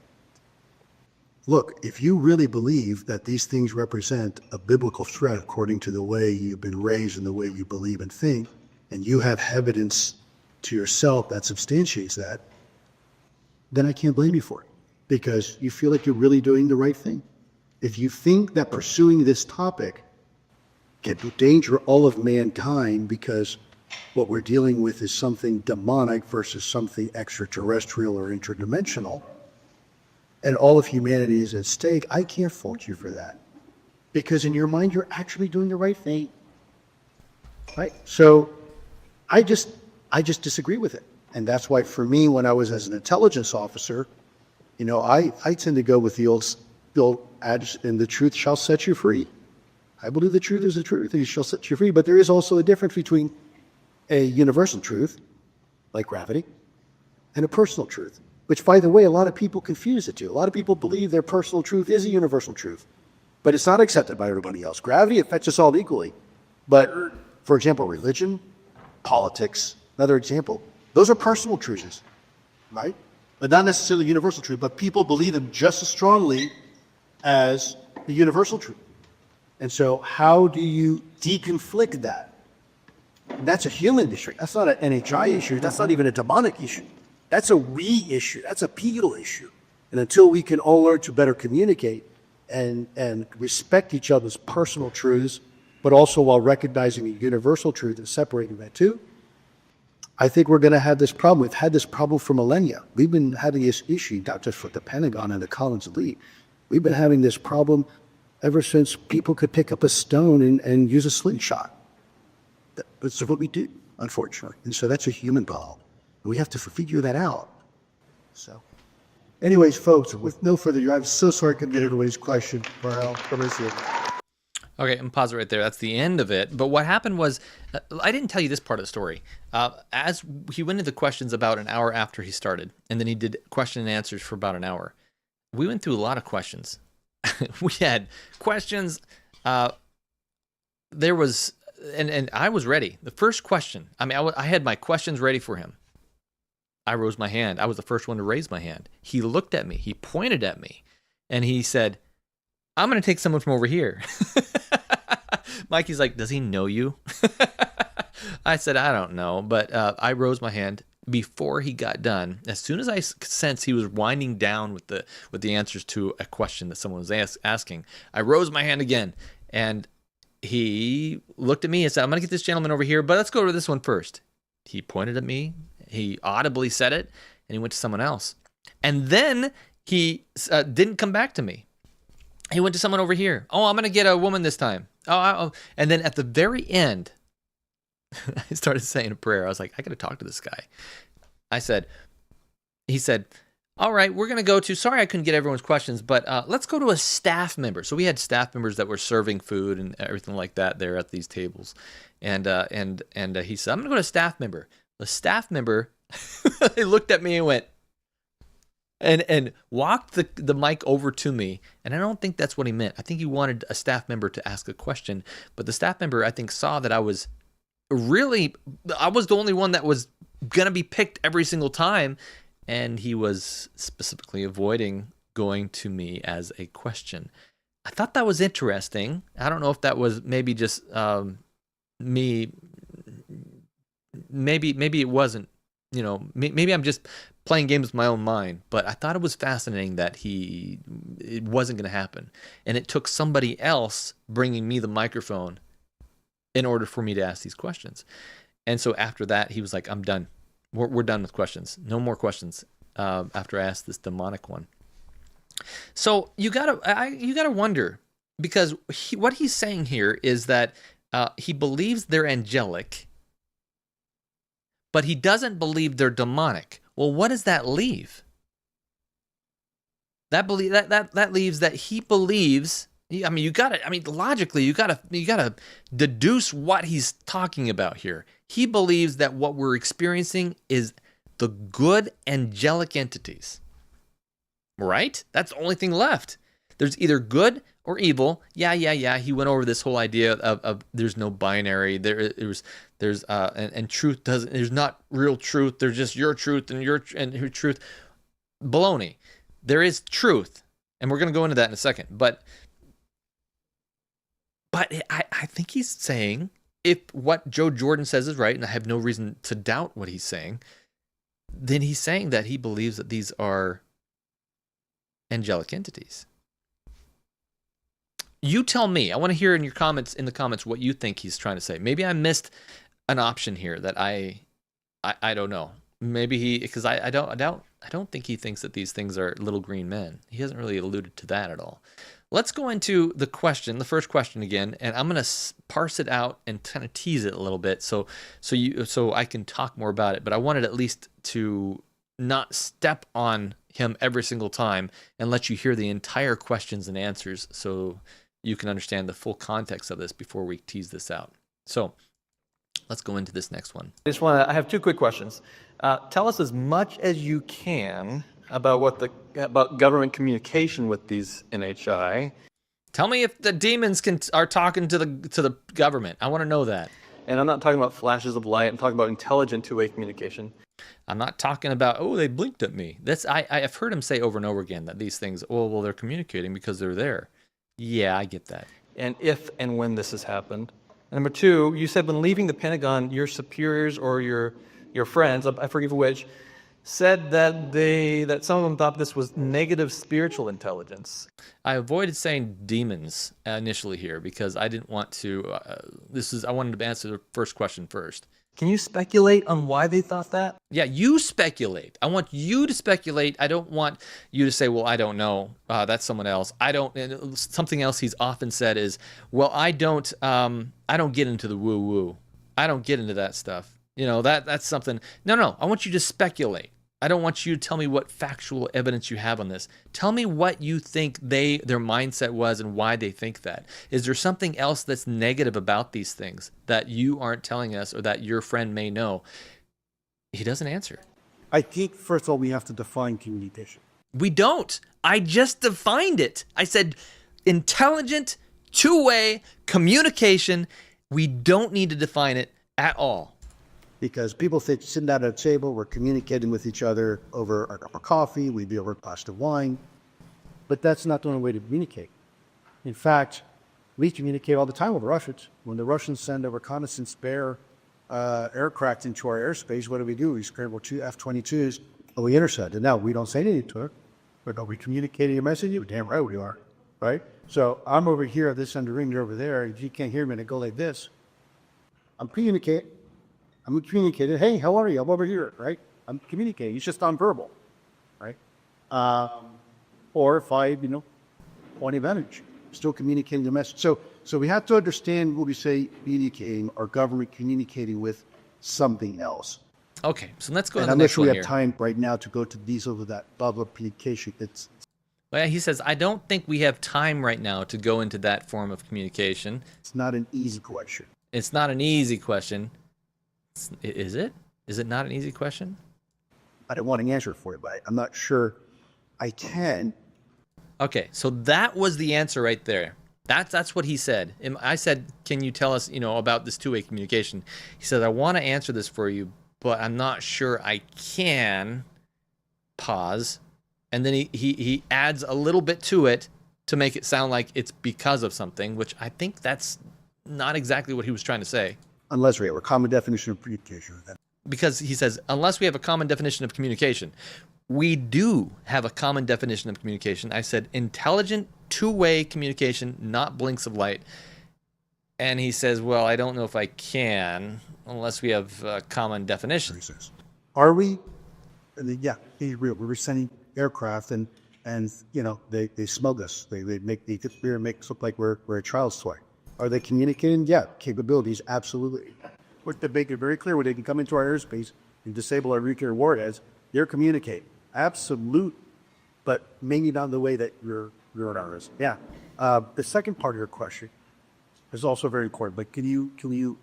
Look, if you really believe that these things represent a biblical threat according to the way you've been raised and the way you believe and think, and you have evidence to yourself that substantiates that, then I can't blame you for it, because you feel like you're really doing the right thing. If you think that pursuing this topic can endanger all of mankind because what we're dealing with is something demonic versus something extraterrestrial or interdimensional, and all of humanity is at stake, I can't fault you for that. Because in your mind, you're actually doing the right thing. Right? So I just disagree with it. And that's why for me, when I was as an intelligence officer, you know, I tend to go with the old adage, and the truth shall set you free. I believe the truth is the truth, and it shall set you free. But there is also a difference between a universal truth, like gravity, and a personal truth, which, by the way, a lot of people confuse the two. A lot of people believe their personal truth is a universal truth, but it's not accepted by everybody else. Gravity affects us all equally. But, for example, religion, politics, another example, those are personal truths, right? But not necessarily universal truth, but people believe them just as strongly as the universal truth. And so how do you deconflict that? And that's a human issue. That's not an NHI issue. That's not even a demonic issue. That's a we issue. That's a penal issue. And until we can all learn to better communicate and respect each other's personal truths, but also while recognizing a universal truth and separating that too, I think we're going to have this problem. We've had this problem for millennia. We've been having this issue, not just with the Pentagon and the Collins Elite. We've been having this problem ever since people could pick up a stone and use a slingshot. That's what we do, unfortunately. And so that's a human problem. We have to figure that out. So, anyways, folks, with no further ado, I'm so sorry I couldn't get everybody's question. Okay, and pause it right there. That's the end of it. But what happened was, I didn't tell you this part of the story. As he went into questions about an hour after he started, and then he did question and answers for about an hour. We went through a lot of questions. We had questions. There was, and I was ready. The first question, I mean, I had my questions ready for him. I rose my hand. I was the first one to raise my hand. He looked at me. He pointed at me, and he said, "I'm going to take someone from over here." Mikey's like, "Does he know you?" I said, "I don't know," but I rose my hand before he got done. As soon as I sensed he was winding down with the answers to a question that someone was asking, I rose my hand again, and he looked at me and said, "I'm going to get this gentleman over here, but let's go to this one first." He pointed at me. He audibly said it, and he went to someone else. And then he didn't come back to me. He went to someone over here. "Oh, I'm going to get a woman this time." And then at the very end, I started saying a prayer. I was like, I got to talk to this guy. He said, "All right, we're going to go to," sorry I couldn't get everyone's questions, but let's go to a staff member. So we had staff members that were serving food and everything like that there at these tables. And he said, "I'm going to go to a staff member." The staff member, he looked at me and went, and walked the mic over to me. And I don't think that's what he meant. I think he wanted a staff member to ask a question. But the staff member, I think, saw that I was the only one that was going to be picked every single time. And he was specifically avoiding going to me as a question. I thought that was interesting. I don't know if that was maybe just me. Maybe it wasn't. You know, maybe I'm just playing games with my own mind, but I thought it was fascinating that it wasn't going to happen. And it took somebody else bringing me the microphone in order for me to ask these questions. And so after that, he was like, "I'm done. We're done with questions. No more questions." After I asked this demonic one. So you gotta wonder, because what he's saying here is that he believes they're angelic, but he doesn't believe they're demonic. Well, what does that leave? That leaves that he believes. I mean, logically, you gotta deduce what he's talking about here. He believes that what we're experiencing is the good angelic entities. Right? That's the only thing left. There's either good or evil. Yeah. He went over this whole idea of there's no binary. There's and truth doesn't. There's not real truth. There's just your truth and your truth. Baloney. There is truth, and we're going to go into that in a second. But I think he's saying, if what Joe Jordan says is right, and I have no reason to doubt what he's saying, then he's saying that he believes that these are angelic entities. You tell me. I want to hear in the comments what you think he's trying to say. Maybe I missed an option here that I don't know. Maybe because I don't think he thinks that these things are little green men. He hasn't really alluded to that at all. Let's go into the first question again, and I'm going to parse it out and kind of tease it a little bit so I can talk more about it. But I wanted at least to not step on him every single time and let you hear the entire questions and answers so you can understand the full context of this before we tease this out. So let's go into this next one. I have two quick questions. Tell us as much as you can about government communication with these NHI. Tell me if the demons are talking to the government. I want to know that. And I'm not talking about flashes of light. I'm talking about intelligent two-way communication. I'm not talking about, they blinked at me. I've heard him say over and over again that these things, they're communicating because they're there. Yeah, I get that. And if and when this has happened. And number two, you said when leaving the Pentagon, your superiors or your friends, I forget which, said that some of them thought this was negative spiritual intelligence. I avoided saying demons initially here because I didn't want to. I wanted to answer the first question first. Can you speculate on why they thought that? Yeah, you speculate. I want you to speculate. I don't want you to say, "Well, I don't know. That's someone else." I don't. And something else he's often said is, "Well, I don't get into the woo woo. I don't get into that stuff." That's something. No. I want you to speculate. I don't want you to tell me what factual evidence you have on this. Tell me what you think their mindset was and why they think that. Is there something else that's negative about these things that you aren't telling us or that your friend may know? He doesn't answer. I think, first of all, we have to define communication. We don't. I just defined it. I said intelligent, two-way communication. We don't need to define it at all. Because people think sitting down at a table, we're communicating with each other over our cup of coffee, we'd be over a glass of wine. But that's not the only way to communicate. In fact, we communicate all the time with Russians. When the Russians send a reconnaissance aircraft into our airspace, what do? We scramble two F-22s and we intercept. And now we don't say anything to her, but are we communicating a message? You're damn right we are, right? So I'm over here at this end of the room, you're over there. If you can't hear me and I go like this, I'm communicating. Hey, how are you? I'm over here, right? I'm communicating. It's just nonverbal, right? Or if I, point advantage, still communicating the message. So we have to understand what we say communicating or government communicating with something else. Okay, so let's go to the next one. I'm not sure we have time right now to go to these over that bubble of communication. He says, I don't think we have time right now to go into that form of communication. It's not an easy question. It's not an easy question. Is it? Is it not an easy question? I don't want to answer for you, but I'm not sure I can. Okay, so that was the answer right there. That's what he said. And I said, can you tell us, about this two-way communication? He said, I want to answer this for you, but I'm not sure I can. Pause. And then he adds a little bit to it to make it sound like it's because of something, which I think that's not exactly what he was trying to say. Unless we have a common definition of communication. Because he says, unless we have a common definition of communication. We do have a common definition of communication. I said intelligent, two-way communication, not blinks of light. And he says, well, I don't know if I can, unless we have a common definition. Are we? Yeah, he's real. We're sending aircraft and they smug us. They get beer and make us look like we're a child's toy. Are they communicating? Yeah, capabilities, absolutely. But to make it very clear, when they can come into our airspace and disable our nuclear warheads, they're communicating. Absolute, but maybe not the way that you're ours. Yeah. The second part of your question is also very important, but can you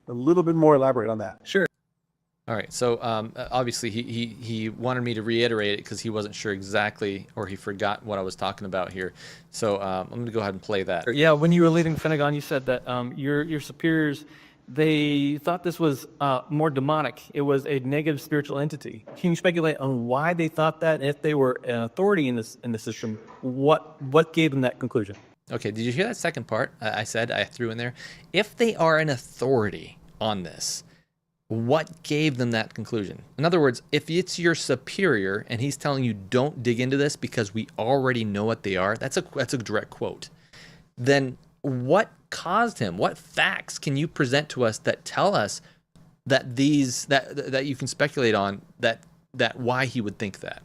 a little bit more elaborate on that? Sure. All right. So obviously he wanted me to reiterate it because he wasn't sure exactly, or he forgot what I was talking about here. So I'm going to go ahead and play that. Yeah, when you were leading Pentagon, you said that your superiors, they thought this was more demonic. It was a negative spiritual entity. Can you speculate on why they thought that? If they were an authority in the system, what gave them that conclusion? Okay. Did you hear that second part? I threw in there. If they are an authority on this, what gave them that conclusion? In other words, if it's your superior and he's telling you don't dig into this because we already know what they are, that's a direct quote. Then what caused him? What facts can you present to us that tell us that that you can speculate on that why he would think that?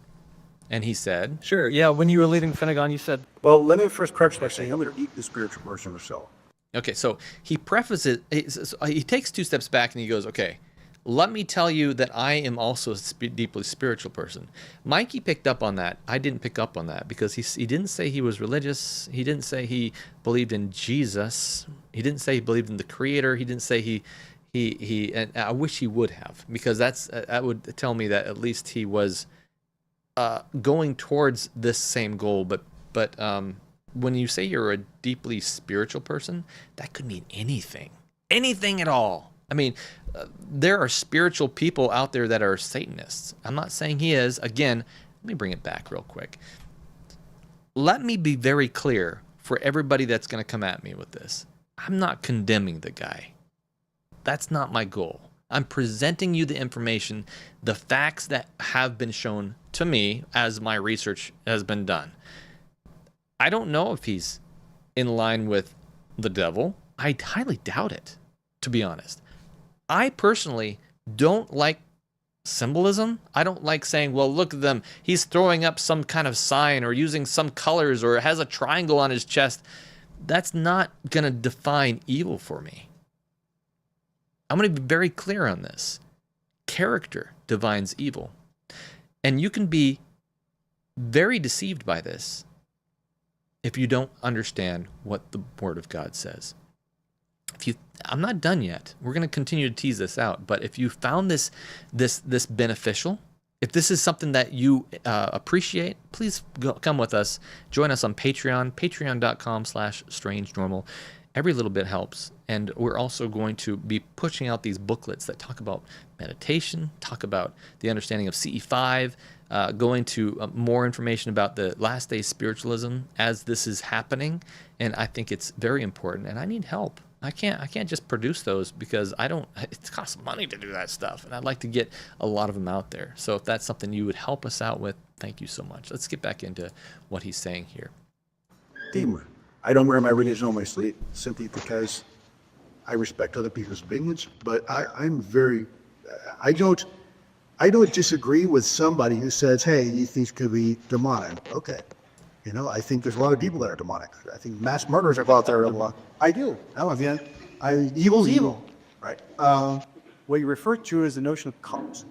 And he said, Sure, yeah, when you were leading Pentagon, you said, Well, let me first preface by saying I'm going to eat the spiritual person myself. okay, so he prefaces, he takes 2 steps back and he goes, okay, let me tell you that I am also a deeply spiritual person. Mikey picked up on that. I didn't pick up on that because he didn't say he was religious. He didn't say he believed in Jesus. He didn't say he believed in the Creator. He didn't say he and I wish he would have, because that would tell me that at least he was going towards this same goal. But when you say you're a deeply spiritual person, that could mean anything at all. I mean, there are spiritual people out there that are Satanists. I'm not saying he is. Again, let me bring it back real quick. Let me be very clear for everybody that's going to come at me with this. I'm not condemning the guy. That's not my goal. I'm presenting you the information, the facts that have been shown to me as my research has been done. I don't know if he's in line with the devil. I highly doubt it, to be honest. I personally don't like symbolism. I don't like saying, well, look at them. He's throwing up some kind of sign or using some colors or has a triangle on his chest. That's not going to define evil for me. I'm going to be very clear on this. Character defines evil. And you can be very deceived by this if you don't understand what the Word of God says. I'm not done yet. We're going to continue to tease this out. But if you found this beneficial, if this is something that you appreciate, please come with us. Join us on Patreon, patreon.com/strangenormal. Every little bit helps. And we're also going to be pushing out these booklets that talk about meditation, talk about the understanding of CE5, going to more information about the last day spiritualism as this is happening. And I think it's very important. And I need help. I can't just produce those because it costs money to do that stuff. And I'd like to get a lot of them out there. So if that's something you would help us out with, thank you so much. Let's get back into what he's saying here. Demon. I don't wear my religion on my sleeve simply because I respect other people's opinions, but I don't disagree with somebody who says, hey, these things could be demonic. Okay. I think there's a lot of people that are demonic. I think mass murderers are out there a lot. I do. Evil's evil. Right. What you refer to is the notion of cult.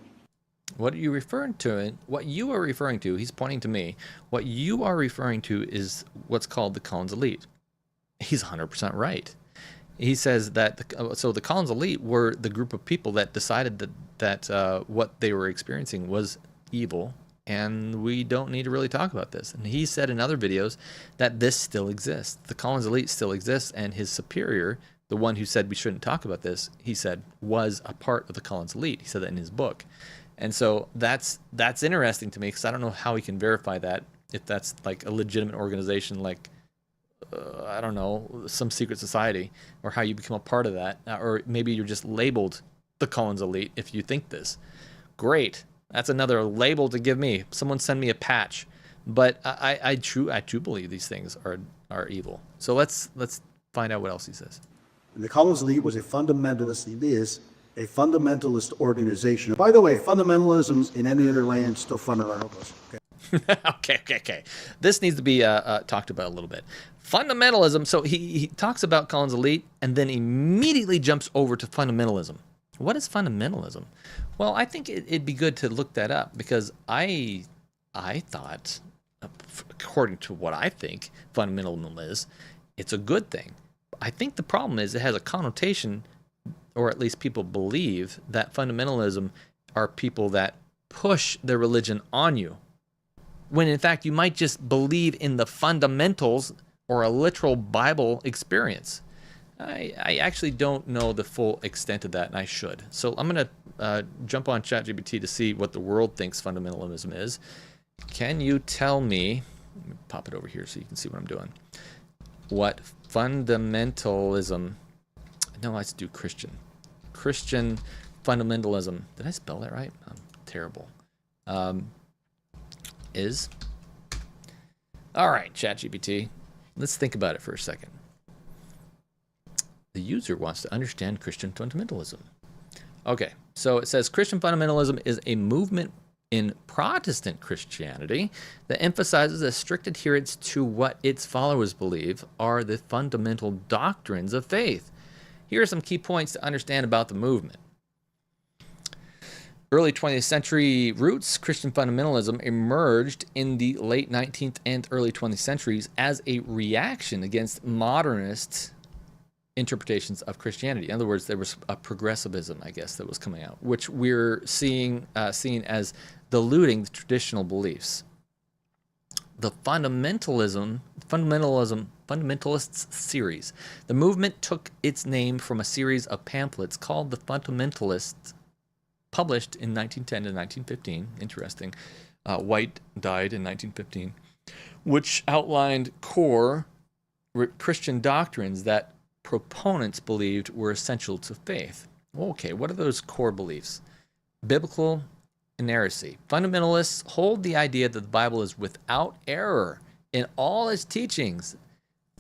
What are you referring to? What you are referring to, he's pointing to me, what you are referring to is what's called the Collins Elite. He's 100% right. He says that the Collins Elite were the group of people that decided that what they were experiencing was evil, and we don't need to really talk about this. And he said in other videos that this still exists. The Collins Elite still exists, and his superior, the one who said we shouldn't talk about this, he said was a part of the Collins Elite. He said that in his book. And so that's interesting to me because I don't know how he can verify that, if that's like a legitimate organization like, I don't know, some secret society, or how you become a part of that. Or maybe you're just labeled the Collins Elite if you think this. Great. That's another label to give me. Someone send me a patch. But I do believe these things are evil. So let's find out what else he says. The Collins Elite was a fundamentalist. It is a fundamentalist organization. By the way, fundamentalism in any other land is still fundamentalist. Okay. This needs to be talked about a little bit. Fundamentalism. So he talks about Collins Elite and then immediately jumps over to fundamentalism. What is fundamentalism? Well, I think it'd be good to look that up because I thought, according to what I think fundamentalism is, it's a good thing. I think the problem is it has a connotation, or at least people believe that fundamentalism are people that push their religion on you, when in fact you might just believe in the fundamentals or a literal Bible experience. I actually don't know the full extent of that, and I should. So I'm going to jump on ChatGPT to see what the world thinks fundamentalism is. Can you tell me, let me pop it over here so you can see what I'm doing, what fundamentalism, no, let's do Christian fundamentalism, did I spell that right? I'm terrible. Is. All right, ChatGPT, let's think about it for a second. The user wants to understand Christian fundamentalism. Okay, so it says Christian fundamentalism is a movement in Protestant Christianity that emphasizes a strict adherence to what its followers believe are the fundamental doctrines of faith. Here are some key points to understand about the movement. Early 20th century roots, Christian fundamentalism emerged in the late 19th and early 20th centuries as a reaction against modernist interpretations of Christianity. In other words, there was a progressivism, I guess, that was coming out, which we're seen as diluting the traditional beliefs. The fundamentalists series. The movement took its name from a series of pamphlets called the Fundamentalists, published in 1910 to 1915. Interesting. White died in 1915, which outlined core Christian doctrines that proponents believed were essential to faith. Okay, what are those core beliefs? Biblical inerrancy. Fundamentalists hold the idea that the Bible is without error in all its teachings.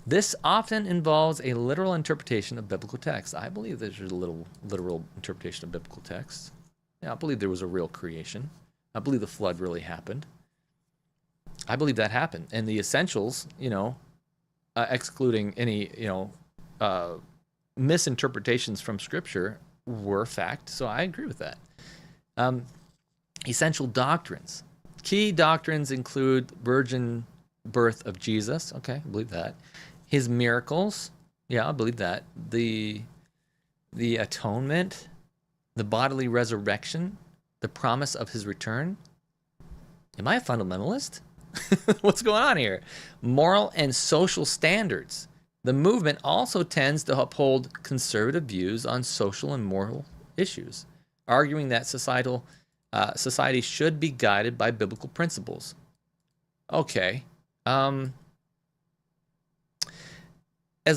This often involves a literal interpretation of biblical texts. I believe there's a literal interpretation of biblical texts. Yeah, I believe there was a real creation. I believe the flood really happened. I believe that happened. And the essentials, excluding any, misinterpretations from Scripture, were fact. So I agree with that. Essential doctrines. Key doctrines include virgin birth of Jesus. Okay, I believe that. His miracles. Yeah, I believe that. The atonement, the bodily resurrection, the promise of his return. Am I a fundamentalist? What's going on here? Moral and social standards. The movement also tends to uphold conservative views on social and moral issues, arguing that society should be guided by biblical principles. Okay. As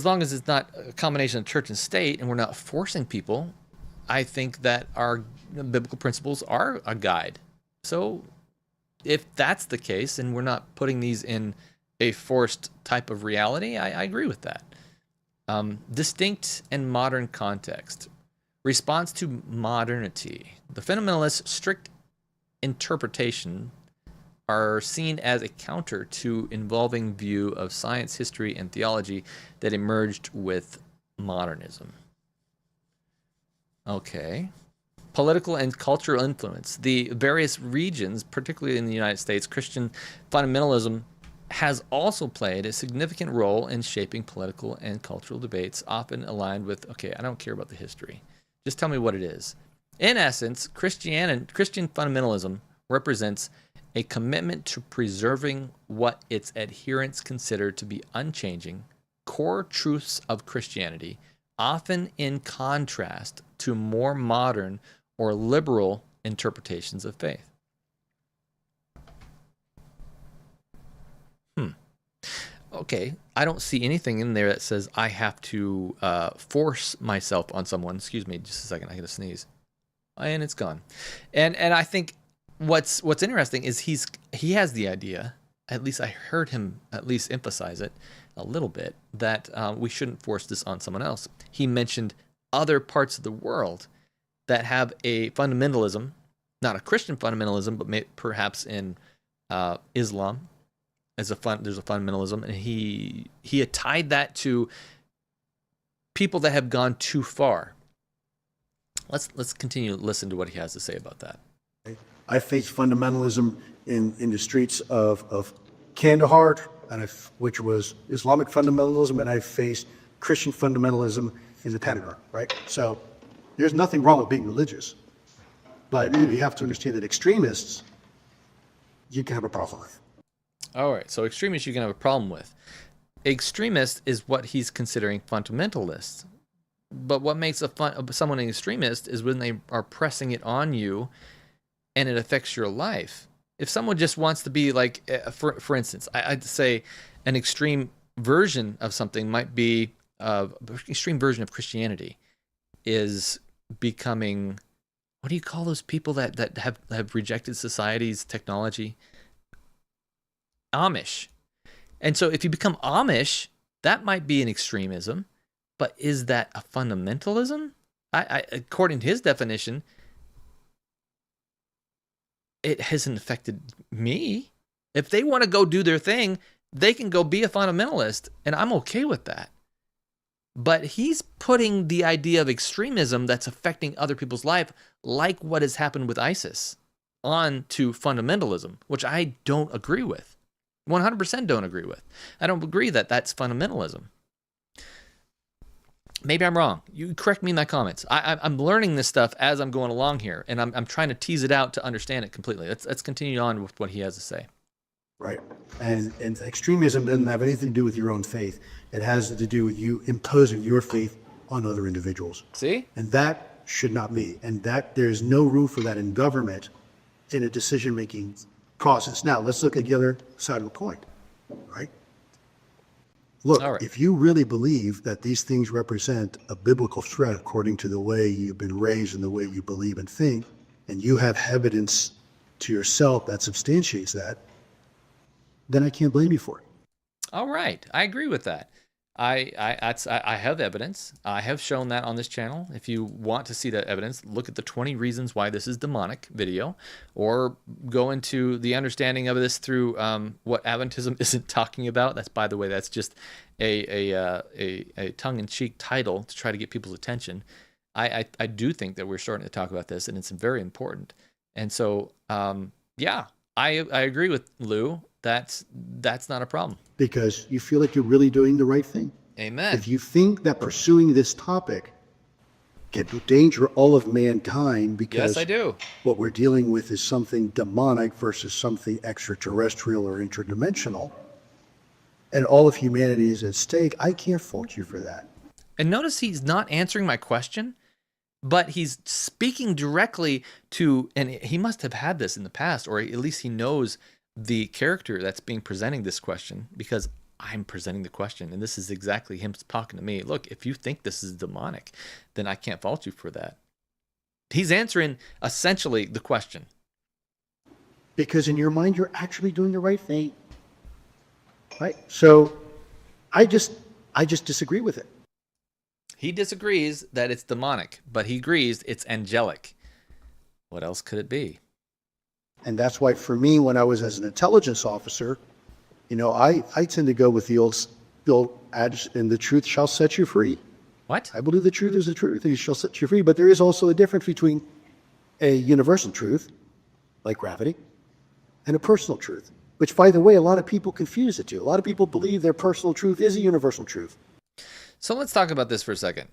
long as it's not a combination of church and state and we're not forcing people, I think that our biblical principles are a guide. So if that's the case and we're not putting these in a forced type of reality, I agree with that. Distinct and modern context. Response to modernity. The fundamentalists' strict interpretation are seen as a counter to evolving view of science, history, and theology that emerged with modernism. Okay. Political and cultural influence. The various regions, particularly in the United States, Christian fundamentalism has also played a significant role in shaping political and cultural debates, often aligned with, okay, I don't care about the history. Just tell me what it is. In essence, Christian fundamentalism represents a commitment to preserving what its adherents consider to be unchanging, core truths of Christianity, often in contrast to more modern or liberal interpretations of faith. Okay, I don't see anything in there that says I have to force myself on someone. Excuse me, just a second, I get a sneeze. And it's gone. And I think what's interesting is he has the idea, at least I heard him at least emphasize it a little bit, that we shouldn't force this on someone else. He mentioned other parts of the world that have a fundamentalism, not a Christian fundamentalism, but perhaps in Islam. There's a fundamentalism, and he had tied that to people that have gone too far. Let's continue to listen to what he has to say about that. I face fundamentalism in the streets of Kandahar, which was Islamic fundamentalism, and I faced Christian fundamentalism in the Pentagon, right? So there's nothing wrong with being religious. But you have to understand that extremists, you can have a problem with. All right, so extremists you can have a problem with. Extremist is what he's considering fundamentalists. But what makes someone an extremist is when they are pressing it on you and it affects your life. If someone just wants to be like, for instance, I'd say an extreme version of something might be, extreme version of Christianity is becoming, what do you call those people that have rejected society's technology? Amish. And so if you become Amish, that might be an extremism, but is that a fundamentalism? According to his definition, it hasn't affected me. If they want to go do their thing, they can go be a fundamentalist, and I'm okay with that. But he's putting the idea of extremism that's affecting other people's life, like what has happened with ISIS, on to fundamentalism, which I don't agree with. 100% don't agree with. I don't agree that that's fundamentalism. Maybe I'm wrong. You correct me in the comments. I'm learning this stuff as I'm going along here, and I'm trying to tease it out to understand it completely. Let's continue on with what he has to say. Right. And extremism doesn't have anything to do with your own faith. It has to do with you imposing your faith on other individuals. See? And that should not be. And that there's no room for that in government in a decision-making process. Now, let's look at the other side of the coin, right? Look, if you really believe that these things represent a biblical threat according to the way you've been raised and the way you believe and think, and you have evidence to yourself that substantiates that, then I can't blame you for it. All right. I agree with that. I have evidence. I have shown that on this channel. If you want to see that evidence, look at the 20 reasons why this is demonic video, or go into the understanding of this through what Adventism isn't talking about. That's, by the way, that's just a tongue-in-cheek title to try to get people's attention. I do think that we're starting to talk about this, and it's very important. And so, yeah, I agree with Lou. That's not a problem. Because you feel like you're really doing the right thing. Amen. If you think that pursuing this topic can endanger all of mankind because yes, I do. What we're dealing with is something demonic versus something extraterrestrial or interdimensional, and all of humanity is at stake, I can't fault you for that. And notice he's not answering my question, but he's speaking directly to, and he must have had this in the past, or at least he knows the character that's being presenting this question, because I'm presenting the question, and this is exactly him talking to me. Look, if you think this is demonic, then I can't fault you for that. He's answering essentially the question. Because in your mind, you're actually doing the right thing. Right? So I just disagree with it. He disagrees that it's demonic, but he agrees it's angelic. What else could it be? And that's why, for me, when I was as an intelligence officer, I tend to go with the old adage, and the truth shall set you free. What? I believe the truth is the truth, and it shall set you free. But there is also a difference between a universal truth, like gravity, and a personal truth, which, by the way, a lot of people confuse the two. A lot of people believe their personal truth is a universal truth. So let's talk about this for a second.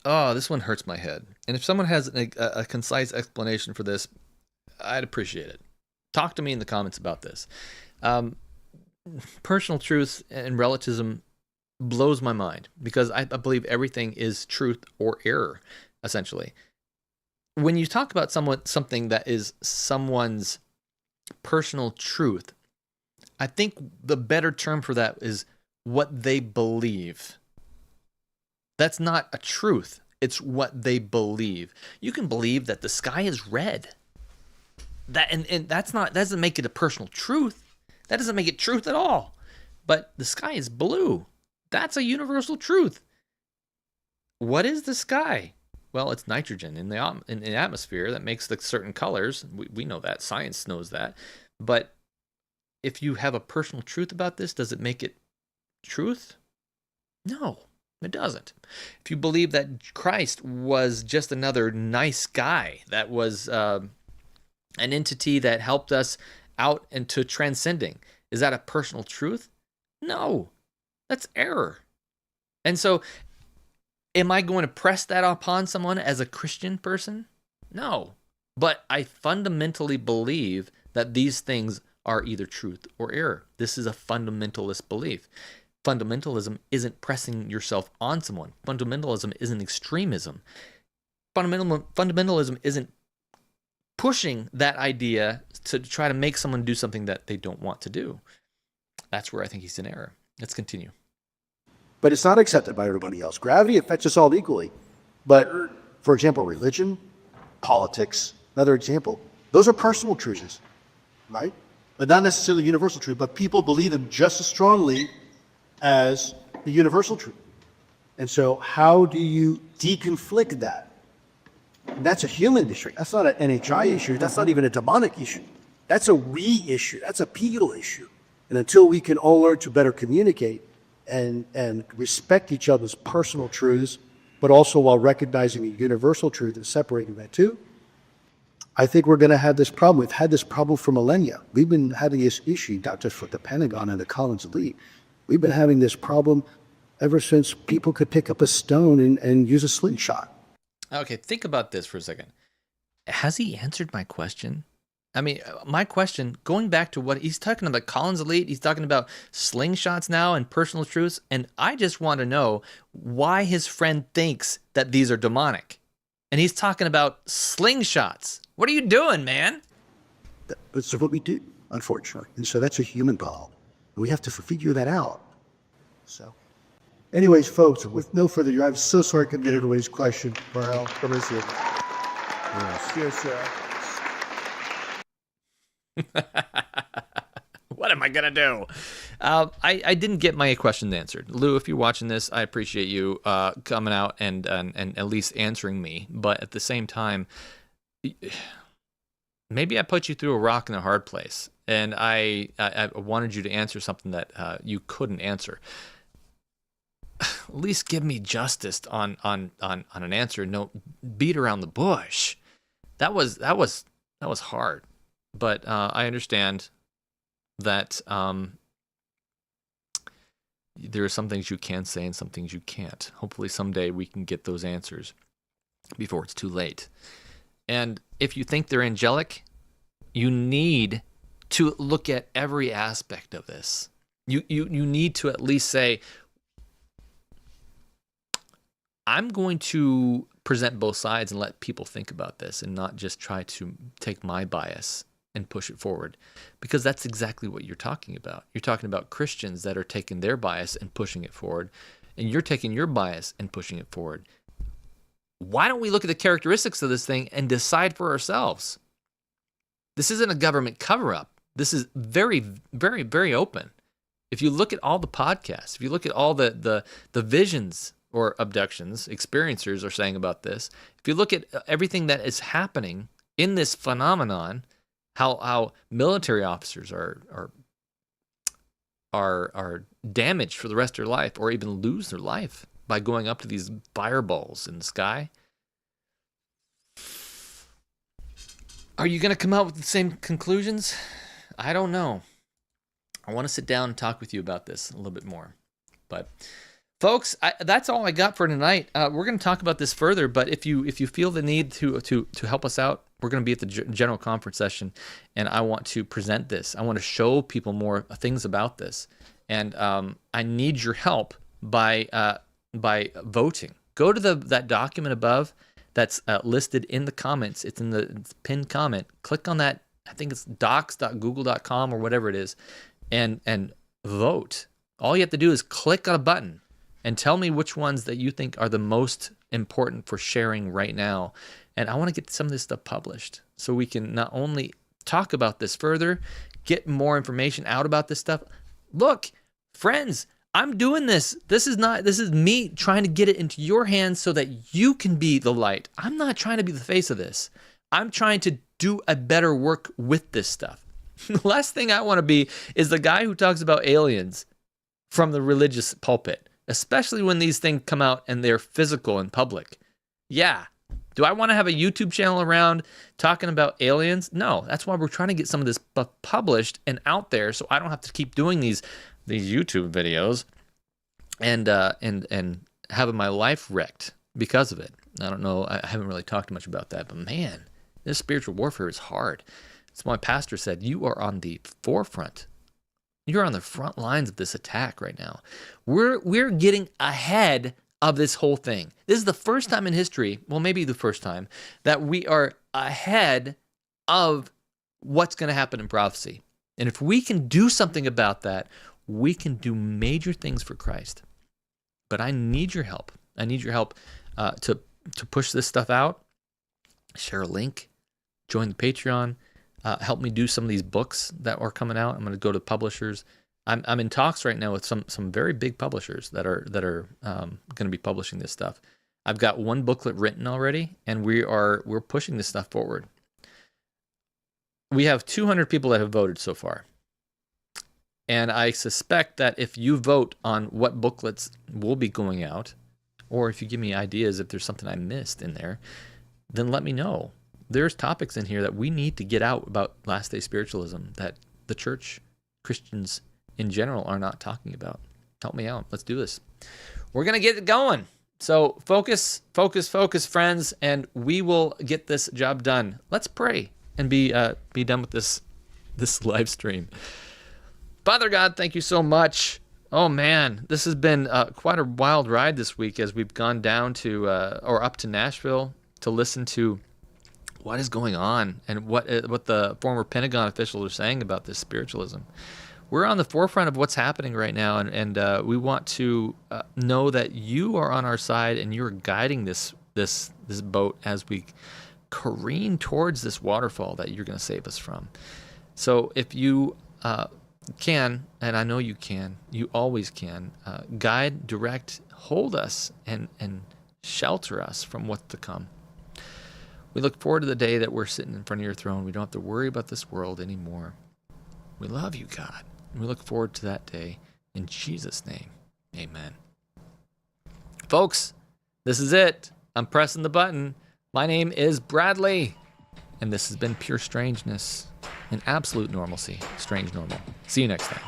Oh, this one hurts my head. And if someone has a concise explanation for this, I'd appreciate it. Talk to me in the comments about this. Personal truth and relativism blows my mind, because I believe everything is truth or error, essentially. When you talk about something that is someone's personal truth, I think the better term for that is what they believe. That's not a truth. It's what they believe. You can believe that the sky is red. And that doesn't make it a personal truth. That doesn't make it truth at all. But the sky is blue. That's a universal truth. What is the sky? Well, it's nitrogen in the atmosphere that makes the certain colors. We know that. Science knows that. But if you have a personal truth about this, does it make it truth? No, it doesn't. If you believe that Christ was just another nice guy that was an entity that helped us out into transcending, is that a personal truth? No, that's error. And so, am I going to press that upon someone as a Christian person? No. But I fundamentally believe that these things are either truth or error. This is a fundamentalist belief. Fundamentalism isn't pressing yourself on someone. Fundamentalism isn't extremism. Fundamentalism isn't pushing that idea to try to make someone do something that they don't want to do. That's where I think he's in error. Let's continue. But it's not accepted by everybody else. Gravity affects us all equally. But, for example, religion, politics, another example, those are personal truths, right? But not necessarily universal truth, but people believe them just as strongly as the universal truth. And so how do you deconflict that? And that's a human issue. That's not an NHI issue. That's not even a demonic issue. That's a we issue. That's a people issue. And until we can all learn to better communicate and respect each other's personal truths, but also while recognizing a universal truth and separating that too, I think we're going to have this problem. We've had this problem for millennia. We've been having this issue, not just with the Pentagon and the Collins elite. We've been having this problem ever since people could pick up a stone and use a slingshot. Okay, think about this for a second. Has he answered my question? I mean, my question, going back to what he's talking about, Collins elite, he's talking about slingshots now and personal truths, and I just want to know why his friend thinks that these are demonic. And he's talking about slingshots. What are you doing, man? That's what we do, unfortunately. And so that's a human problem. We have to figure that out. So, anyways, folks, with no further ado, I'm so sorry I couldn't get everybody's question. Well, come and see it. Yes, sir. What am I gonna do? I didn't get my question answered. Lou, if you're watching this, I appreciate you coming out and at least answering me. But at the same time, maybe I put you through a rock in a hard place, and I wanted you to answer something that you couldn't answer. At least give me justice on an answer. No, beat around the bush. That was hard. But I understand that there are some things you can say and some things you can't. Hopefully someday we can get those answers before it's too late. And if you think they're angelic, you need to look at every aspect of this. You need to at least say, I'm going to present both sides and let people think about this and not just try to take my bias and push it forward, because that's exactly what you're talking about. You're talking about Christians that are taking their bias and pushing it forward, and you're taking your bias and pushing it forward. Why don't we look at the characteristics of this thing and decide for ourselves? This isn't a government cover-up. This is very, very, very open. If you look at all the podcasts, if you look at all the visions or abductions experiencers are saying about this, if you look at everything that is happening in this phenomenon, how military officers are damaged for the rest of their life, or even lose their life by going up to these fireballs in the sky. Are you going to come out with the same conclusions? I don't know. I want to sit down and talk with you about this a little bit more. But folks, that's all I got for tonight. We're going to talk about this further, but if you feel the need to help us out, we're going to be at the general conference session, and I want to present this. I want to show people more things about this, and I need your help by voting. Go to that document above that's listed in the comments. It's in the pinned comment. Click on that. I think it's docs.google.com or whatever it is, and vote. All you have to do is click on a button and tell me which ones that you think are the most important for sharing right now. And I want to get some of this stuff published so we can not only talk about this further, get more information out about this stuff. Look, friends, I'm doing this. This is me trying to get it into your hands so that you can be the light. I'm not trying to be the face of this. I'm trying to do a better work with this stuff. The last thing I want to be is the guy who talks about aliens from the religious pulpit, especially when these things come out and they're physical in public. Yeah. Do I want to have a YouTube channel around talking about aliens? No. That's why we're trying to get some of this stuff published and out there so I don't have to keep doing these YouTube videos and having my life wrecked because of it. I don't know. I haven't really talked much about that, but man, This spiritual warfare is hard. That's why my pastor said, you are on the forefront. You're on the front lines of this attack right now. We're getting ahead of this whole thing. This is the first time in history, well, maybe the first time, that we are ahead of what's going to happen in prophecy. And if we can do something about that, we can do major things for Christ. But I need your help. I need your help to push this stuff out. Share a link. Join the Patreon. Help me do some of these books that are coming out. I'm going to go to publishers. I'm in talks right now with some very big publishers that are going to be publishing this stuff. I've got one booklet written already, and we're pushing this stuff forward. We have 200 people that have voted so far. And I suspect that if you vote on what booklets will be going out, or if you give me ideas if there's something I missed in there, then let me know. There's topics in here that we need to get out about last day spiritualism that the church, Christians in general, are not talking about. Help me out. Let's do this. We're going to get it going. So focus, friends, and we will get this job done. Let's pray and be done with this live stream. Father God, thank you so much. Oh man, this has been quite a wild ride this week as we've gone down to or up to Nashville to listen to what is going on and what the former Pentagon officials are saying about this spiritualism. We're on the forefront of what's happening right now, and we want to know that you are on our side and you're guiding this boat as we careen towards this waterfall that you're going to save us from. So if you can, and I know you can, you always can, guide, direct, hold us, and shelter us from what's to come. We look forward to the day that we're sitting in front of your throne. We don't have to worry about this world anymore. We love you, God. And we look forward to that day. In Jesus' name, amen. Folks, this is it. I'm pressing the button. My name is Bradley, and this has been Pure Strangeness and absolute normalcy. Strange normal. See you next time.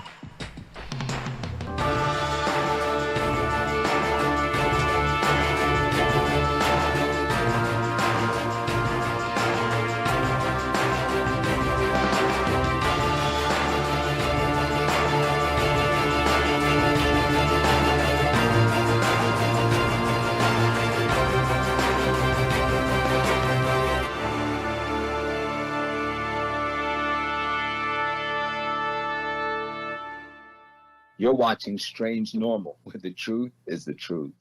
You're watching Strange Normal, where the truth is the truth.